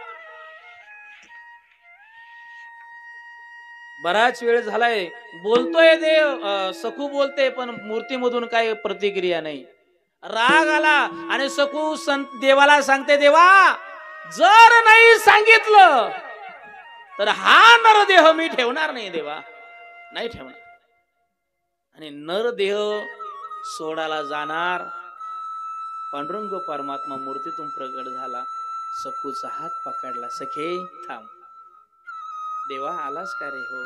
बराच वेळ झालाय, बोलतोय देव, सखू बोलते, पण मूर्तीमधून काही प्रतिक्रिया नाही. राग आला आणि सखू देवाला सांगते, देवा, जर नाही सांगितलं तर हा नरदेह मी ठेवणार नाही देवा, नाही ठेवणार. आणि नरदेह सोडायला जाणार. पांडुरंग परमात्मा मूर्तीतून प्रगट झाला. सखूचा हात पकडला. सखे थांब. देवा, आलास का रे? हो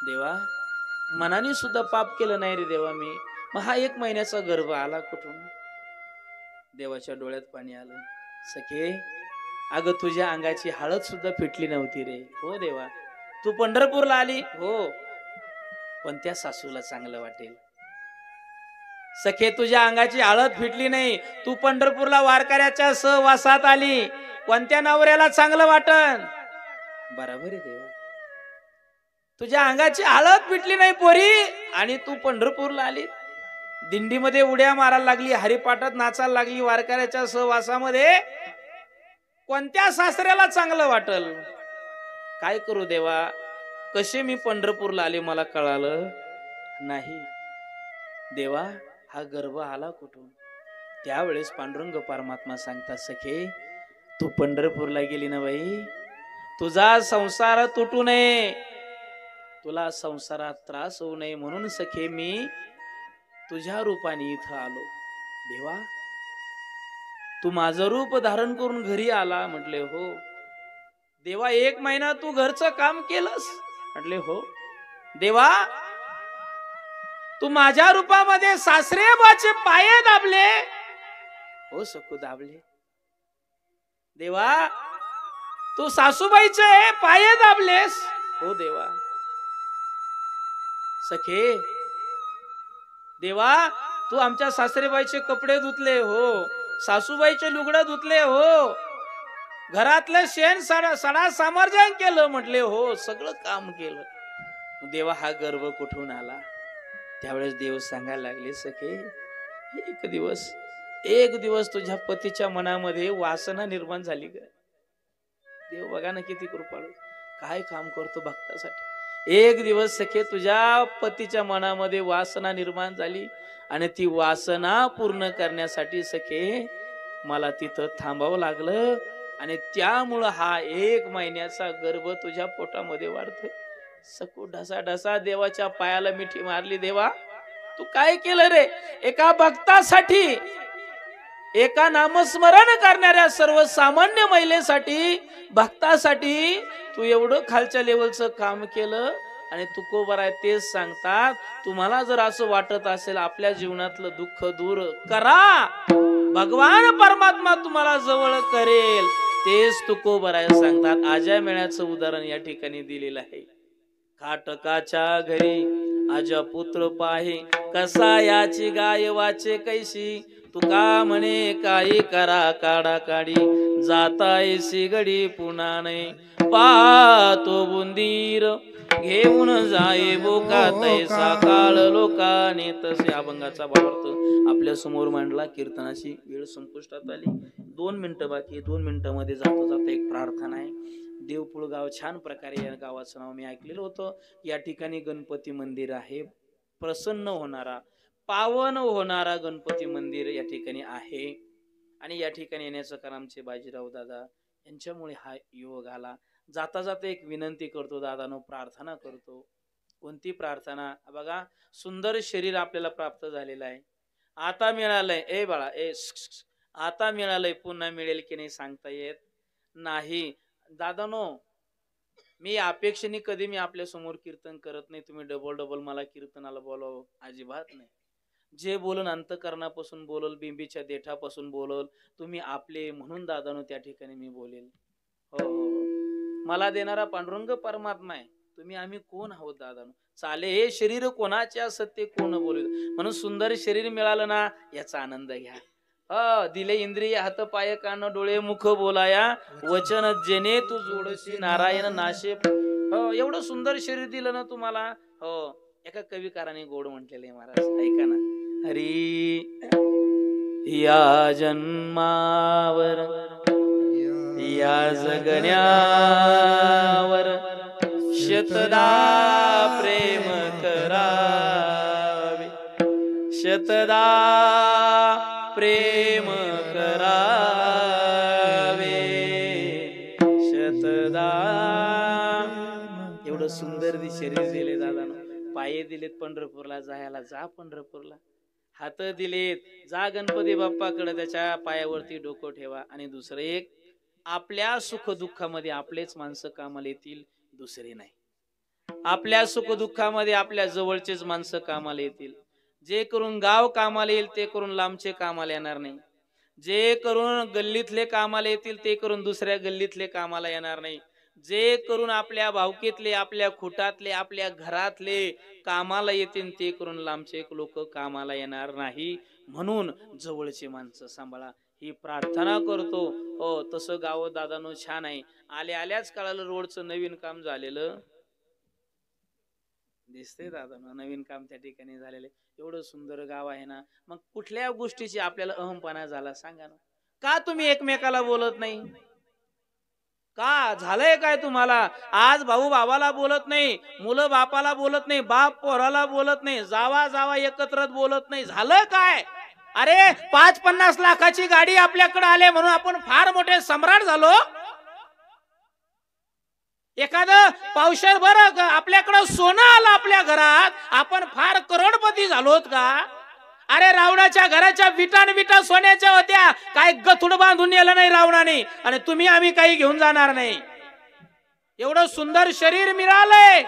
देवा, मनाने सुद्धा पाप केलं नाही रे देवा मी. मग हा 1 महिन्याचा गर्भ आला कुठून? देवाच्या डोळ्यात पाणी आलं. सखे, अगं तुझ्या अंगाची हळद सुद्धा फिटली नव्हती रे. हो देवा. तू पंढरपूरला आली? हो, पण त्या सासूला चांगलं वाटेल. सखे, तुझ्या अंगाची हळद फिटली नाही. तू पंढरपूरला वारकऱ्याच्या सहवासात आली. कोणत्या नवऱ्याला चांगलं वाटन? बरोबर आहे देवा. तुझ्या अंगाची हळद पिटली नाही पोरी, आणि तू पंढरपूरला आली. दिंडीमध्ये उड्या मारायला लागली, हरिपाठात नाचायला लागली, वारकऱ्याच्या सहवासामध्ये. कोणत्या सासऱ्याला चांगलं वाटल? काय करू देवा, कसे मी पंढरपूरला आले मला कळालं नाही. देवा, हा गर्भ आला कुठून? त्यावेळेस पांडुरंग परमात्मा सांगतात, सखे, तू पंढरपूरला गेली ना बाई, तुझा संसार तुटू नये, तुला संसारात त्रास होऊ नये म्हणून सखे मी तुझ्या रूपाने इथं आलो. देवा, तू माझं रूप धारण करून घरी आला? म्हटले हो. देवा, 1 महिना तू घरचं काम केलंस? म्हटले हो. देवा, तू माझ्या रूपामध्ये सासरेबाचे पाये दाबले? हो सखू, दाबले. देवा, तू सासूबाईचे पाये दाबलेस? हो देवा. सखे, देवा, तू आमच्या सासरेबाईचे कपडे धुतले? हो. सासूबाईचे लुगडं धुतले? हो. घरातलं शेण सडा सामर्जन केलं? म्हटले हो, सगळं काम केलं. देवा, हा गर्भ कुठून आला? त्यावेळेस देव सांगायला लागले, सखे, एक दिवस तुझ्या पतीच्या मनामध्ये वासना निर्माण झाली का? देव बघा ना किती कृपाळू, काय काम करतो भक्तासाठी. 1 दिवस सखे तुझ्या पतीच्या मनामध्ये वासना निर्माण झाली, आणि ती वासना पूर्ण करण्यासाठी सखे मला तिथं थांबावं लागलं, आणि त्यामुळं हा 1 महिन्याचा गर्भ तुझ्या पोटामध्ये वाढतोय. सकू ढसा ढसा देवाच्या पायाला मिठी मारली. देवा, तू काय केलं रे? एका भक्तासाठी, एका नामस्मरण करणाऱ्या सर्वसामान्य महिलेसाठी, भक्तासाठी तू एवढं खालच्या लेवलचं काम केलं. आणि तुकोबर आहे तेच सांगतात, तुम्हाला जर असं वाटत असेल आपल्या जीवनातलं दुःख दूर करा, भगवान परमात्मा तुम्हाला जवळ करेल. तेच तुकोबराय सांगतात. आजा मेळ्याचं उदाहरण या ठिकाणी दिलेलं आहे. काटकाच्या घरी आजा पुत्र पाहे, कसा याची गाय वाचे कैशी, तुका म्हणे काही करा काढा काढी, जाताय सिगडी पुन्हा नाही, पाहतो बुंदीर घेऊन जाये बोका, तैसा काळ लोकाने तसे. अभंगाचा भावार्थ आपल्या समोर मांडला. कीर्तनाची वेळ संपुष्टात आली. 2 मिनिटं बाकी. 2 मिनिटांमध्ये जाता जाता एक प्रार्थना आहे. देवपुळ गाव छान प्रकारे, या गावाचं नाव मी ऐकलेलं होतं. या ठिकाणी गणपती मंदिर आहे. प्रसन्न होणारा, पावन होणारा गणपती मंदिर या ठिकाणी आहे. आणि या ठिकाणी येण्याचं कारण आमचे बाजीराव दादा यांच्यामुळे हा योग आला. जाता जाता एक विनंती करतो दादानो, प्रार्थना करतो. कोणती प्रार्थना? बघा, सुंदर शरीर आपल्याला प्राप्त झालेलं आहे. आता मिळालंय, ए बाळा ए आता मिळालंय, पुन्हा मिळेल की नाही सांगता येत नाही. दादानो, मी अपेक्षेने कधी मी आपल्या समोर कीर्तन करत नाही. तुम्ही डबल मला कीर्तनाला बोलावं, अजिबात नाही. जे बोलन अंतकरणापासून बोलल, बिंबीच्या देठापासून बोलल. तुम्ही आपले म्हणून दादानो त्या ठिकाणी मी बोलेल. हो, मला देणारा पांडुरंग परमात्मा आहे. तुम्ही आम्ही कोण आहोत दादानो? चाले हे शरीर कोणाचे असत ते कोण बोलेल. म्हणून सुंदर शरीर मिळालं ना, याचा आनंद घ्या. दिले इंद्रिय हात पाय कान डोळे मुख बोलाया, वचन जेने तू जोडशी नारायण नाशे. एवढं सुंदर शरीर दिलं ना तुम्हाला. एका कविकाराने गोड म्हटलेले महाराज, ऐका ना. हरी या जन्मावर या जगण्यावर शतदा प्रेम करावे, शतदा प्रेम करावे, शतदा. एवढं सुंदर शरीर दिले दादानो. पाये दिलेत पंढरपूरला जायला, जा पंढरपूरला. हात दिलेत, जा गणपती बाप्पाकडे, त्याच्या पायावरती डोकं ठेवा. आणि दुसरं एक, आपल्या सुख दुःखामध्ये आपलेच माणसं कामाला येतील, दुसरे नाही. आपल्या सुख दुःखामध्ये आपल्या जवळचेच माणसं कामाला येतील. जे करून गाव कामाला येईल ते करून लांबचे कामाला येणार नाही. जे करून गल्लीतले कामाला येतील ते करून दुसऱ्या गल्लीतले कामाला येणार नाही. जे करून आपल्या भावकीतले, आपल्या खुटातले, आपल्या घरातले कामाला येतील ते करून लांबचे लोक कामाला येणार नाही. म्हणून जवळचे माणसं सांभाळा, ही प्रार्थना करतो. हो, तसं गाव दादानो छान आहे. आल्याच कळालं रोडचं नवीन काम झालेलं दिसतंय दादानो. नवीन काम त्या ठिकाणी झालेलं. एवढं सुंदर गाव आहे ना. मग कुठल्या गोष्टीची आपल्याला अहमपणा झाला सांगा ना? का तुम्ही एकमेकाला बोलत नाही? का झालंय काय तुम्हाला? आज भाऊ भावाला बोलत नाही, मुलं बापाला बोलत नाही, बाप पोराला बोलत नाही, जावा जावा एकत्र बोलत नाही. झालं काय? अरे 5-50 लाखाची गाडी आपल्याकडे आले म्हणून आपण फार मोठे सम्राट झालो. एखादं पावशेर बरं आपल्याकडं सोनं आलं आपल्या घरात, आपण फार करोडपती झालोत का? अरे रावणाच्या घराच्या विटा सोन्याच्या होत्या, काय गथुड बांधून नेलं नाही रावणाने, आणि तुम्ही आम्ही काही घेऊन जाणार नाही. एवढं सुंदर शरीर मिळालंय.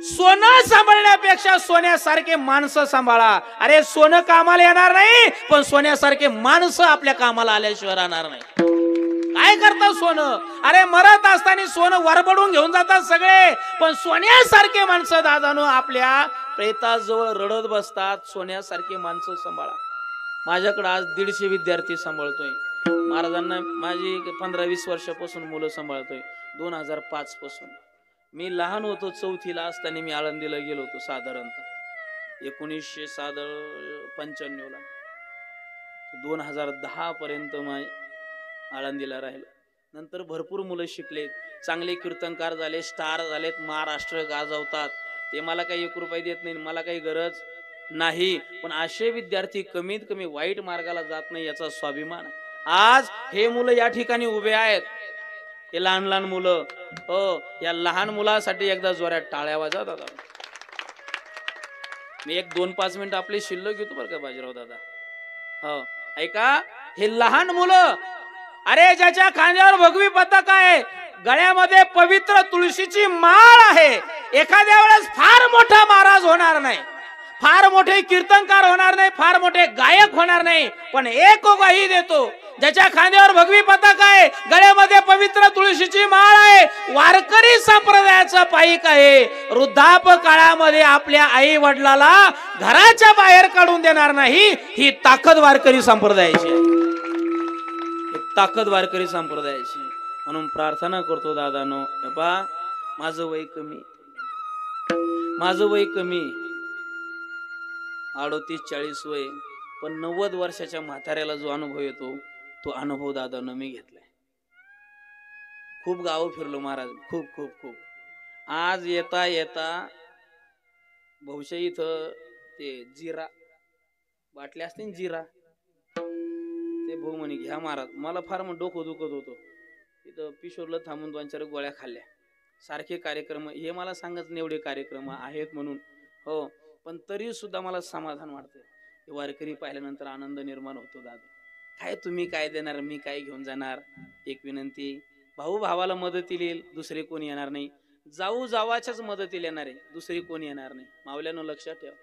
सोनं सांभाळण्यापेक्षा सोन्यासारखे माणसं सांभाळा. अरे सोनं कामाला येणार नाही, पण सोन्यासारखे माणसं आपल्या कामाला आल्याशिवाय राहणार नाही. काय करतात सोनं? अरे मरत असताना सोनं वरबडून घेऊन जातात सगळे, पण सोन्यासारखे माणसं दादानो आपल्या प्रेताजवळ रडत बसतात. सोन्यासारखे माणसं सांभाळा. माझ्याकडे आज 150 विद्यार्थी सांभाळतोय. महाराजांना माझी 15-20 वर्षापासून मुलं सांभाळतोय. 2005 पासून. मी लहान होतो, 4थीला असताना मी आळंदीला गेलो होतो. साधारणतः 1995 ला 2010 पर्यंत आळंदीला राहिलो. नंतर भरपूर मुलं शिकलेत, चांगले कीर्तनकार झाले, स्टार झालेत, महाराष्ट्र गाजवतात. ते मला काही 1 रुपया देत नाही, मला काही गरज नाही. पण असे विद्यार्थी कमीत कमी वाईट मार्गाला जात नाही याचा स्वाभिमान आहे. आज हे मुलं या ठिकाणी उभे आहेत, हे लहान मुलं. हो, या लहान मुलासाठी एकदा जोरात टाळ्या वाजवा दादा. मी 1-2-5 मिनिट आपले शिल्लक घेतो बरं का बाजीराव दादा. हो ऐका, हे लहान मुलं, अरे ज्याच्या खांद्यावर भगवी पताका आहे, गळ्यामध्ये पवित्र तुळशीची माळ आहे, एखाद्या वेळेस फार मोठा महाराज होणार नाही, फार मोठे कीर्तनकार होणार नाही, फार मोठे गायक होणार नाही, पण एक ग्वाही देतो, ज्याच्या खांद्यावर भगवी पताका आहे, गळ्यामध्ये पवित्र तुळशीची माळ आहे, वारकरी संप्रदायाचा पाईक आहे, वृद्धाप काळामध्ये आपल्या आई वडिलाला घराच्या बाहेर काढून देणार नाही, ही ताकद वारकरी संप्रदायाची आहे, ताकद वारकरी संप्रदायाची. म्हणून प्रार्थना करतो दादानो, बाबा माझं वय कमी, माझं वय कमी 38-40 वय, पण 90 वर्षाच्या म्हाताऱ्याला जो अनुभव येतो तो अनुभव दादानं मी घेतलाय. खूप गाव फिरलो महाराज, खूप खूप खूप. आज येता येता बहुशा इथं ते जिरा बाटले असते ना, जिरा, ते भाऊ म्हणे घ्या महाराज. मला फार मग डोकं दुखत होतं, तिथं पिशोरला थांबून 2-4 गोळ्या खाल्ल्या. सारखे कार्यक्रम हे मला सांगत नाही एवढे कार्यक्रम आहेत म्हणून, हो, पण तरी सुद्धा मला समाधान वाटतं. वारकरी पाहिल्यानंतर आनंद निर्माण होतो. दादा काय तुम्ही काय देणार, मी काय घेऊन जाणार. एक विनंती, भाऊ भावाला मदतीला येईल, दुसरे कोणी येणार नाही. जाऊ जावाच्याच मदतीला येणार आहे, दुसरी कोणी येणार नाही. मावल्यानं लक्षात ठेवा,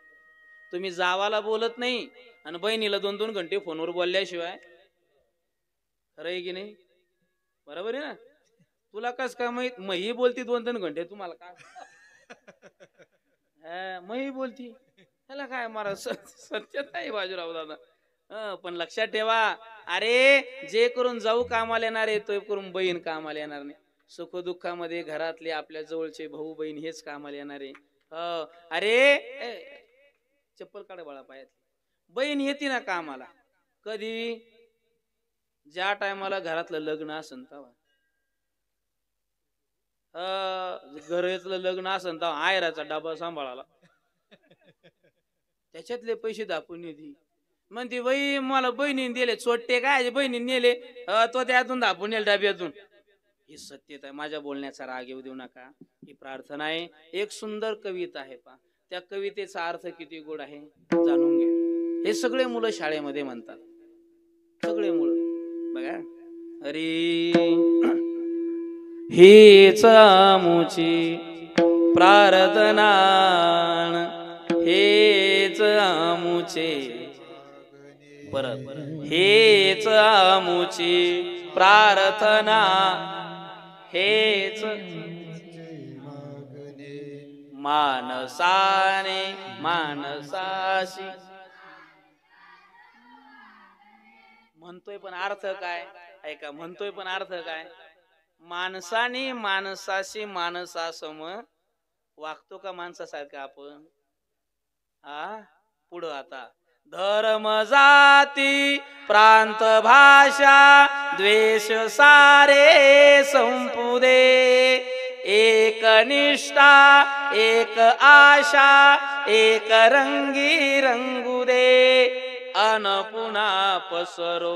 तुम्ही जावाला बोलत नाही आणि बहिणीला 2-2 घंटे फोनवर बोलल्याशिवाय, खरं आहे की नाही? बरोबर आहे ना? तुला कस काय माहित, मही बोलती 2-3 घंटे, तुम्हाला काय मही बोलती, त्याला काय मारा सत्यच नाही बाजूराव दादा. पण लक्षात ठेवा, अरे जे करून जाऊ कामाला येणार आहे, तो करून बहीण कामाला येणार नाही. सुख दुःखामध्ये घरातले आपल्या जवळचे भाऊ बहीण हेच कामाला येणार आहे. अरे चप्पल काढ बाळा पायात. बहीण येते ना कामाला कधी, ज्या टायमाला घरातलं लग्न असन तेव्हा, घरातलं लग्न असन तेव्हा आयराचा डबा सांभाळाला, त्याच्यातले पैसे दाखवून येते. म्हणते बाई मला बहिणीने दिले, चोट्टे काय बहिणीने नेले, तो त्यातून दाखवून नेल डब्यातून. ही सत्यता आहे. माझ्या बोलण्याचा राग येऊ देऊ नका, ही प्रार्थना आहे. एक सुंदर कविता आहे पा, त्या कवितेचा अर्थ किती गोड आहे जाणून घ्या. हे सगळे मुलं शाळेमध्ये म्हणतात, सगळे मुलं बघा. अरे हेच आमुची प्रार्थना, हेच आमुचे, परत हेच आमुची प्रार्थना, हेच मानसाने मानसाशी. म्हणतोय पण अर्थ काय ऐका, म्हणतोय पण अर्थ काय. माणसाने माणसाशी माणसासम वागतो का माणसासारखं आपण? पुढं आता, धर्म जाती प्रांत भाषा द्वेष सारे संपू दे, एक निष्ठा एक आशा एक रंगी रंगू दे, अन पुन्हा पसरो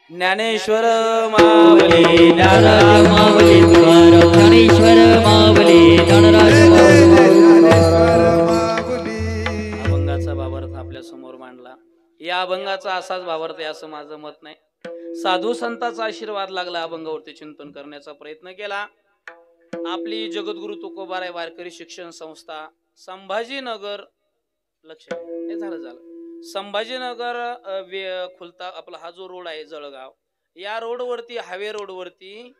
ज्ञानेश्वर माऊली, ज्ञानराज माऊली, ज्ञानेश्वर माऊली, ज्ञानराज माऊली. अभंगाचा भावार्थ आपल्या समोर मांडला. या अभंगाचा असाच भावार्थ आहे असं माझं मत नाही. साधू संतांचा आशीर्वाद लागला, अभंगावरती चिंतन करण्याचा प्रयत्न केला. आपली जगद्गुरु तुकोबाराय वारकरी शिक्षण संस्था संभाजीनगर, लक्ष हे झालं संभाजीनगर खुलता आपला हा जो रोड आहे जळगाव, या रोडवरती हायवे रोडवरती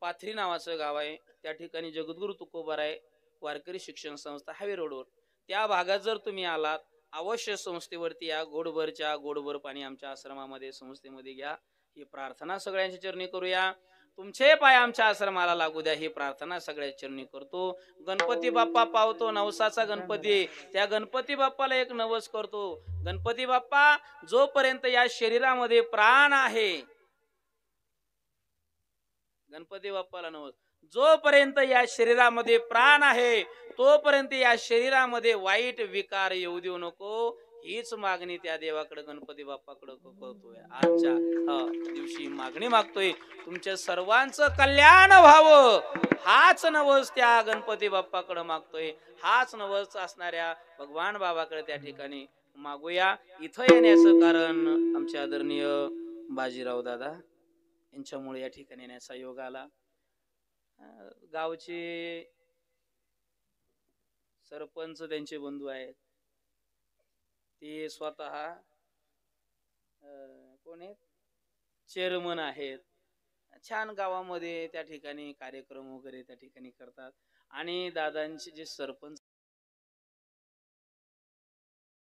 पाथरी नावाचं गाव आहे. त्या ठिकाणी जगद्गुरु तुकोबाराय वारकरी शिक्षण संस्था हायवे रोडवर, त्या भागात जर तुम्ही आलात अवश्य संस्थेवरती या. गोडभर पाणी आमच्या आश्रमामध्ये संस्थेमध्ये घ्या. ही प्रार्थना सगळ्यांच्या चरणी करूया. तुमचे पाय आमच्या आश्रमाला लागू द्या, ही प्रार्थना सगळ्या चरणी करतो. गणपती बाप्पा पावतो, नवसाचा गणपती, त्या गणपती बाप्पाला एक नवस करतो. गणपती बाप्पा जोपर्यंत या शरीरामध्ये प्राण आहे, गणपती बाप्पाला नवस, जोपर्यंत या शरीरामध्ये प्राण आहे तोपर्यंत या शरीरामध्ये वाईट विकार येऊ देऊ नको, हीच मागणी त्या देवाकडे गणपती बाप्पाकडे करतोय. आजच्या दिवशी मागणी मागतोय, तुमच्या सर्वांचं कल्याण व्हावं, हाच नवस त्या गणपती बाप्पाकडे मागतोय. हाच नवस असणाऱ्या भगवान बाबाकडे त्या ठिकाणी मागूया. इथं येण्याचं कारण आमचे आदरणीय बाजीराव दादा यांच्यामुळे या ठिकाणी येण्याचा योग आला. गावचे सरपंच त्यांचे बंधू आहेत, ते स्वतः कोण आहेत, चेअरमन आहेत. छान गावामध्ये त्या ठिकाणी कार्यक्रम वगैरे त्या ठिकाणी करतात. आणि दादांचे जे सरपंच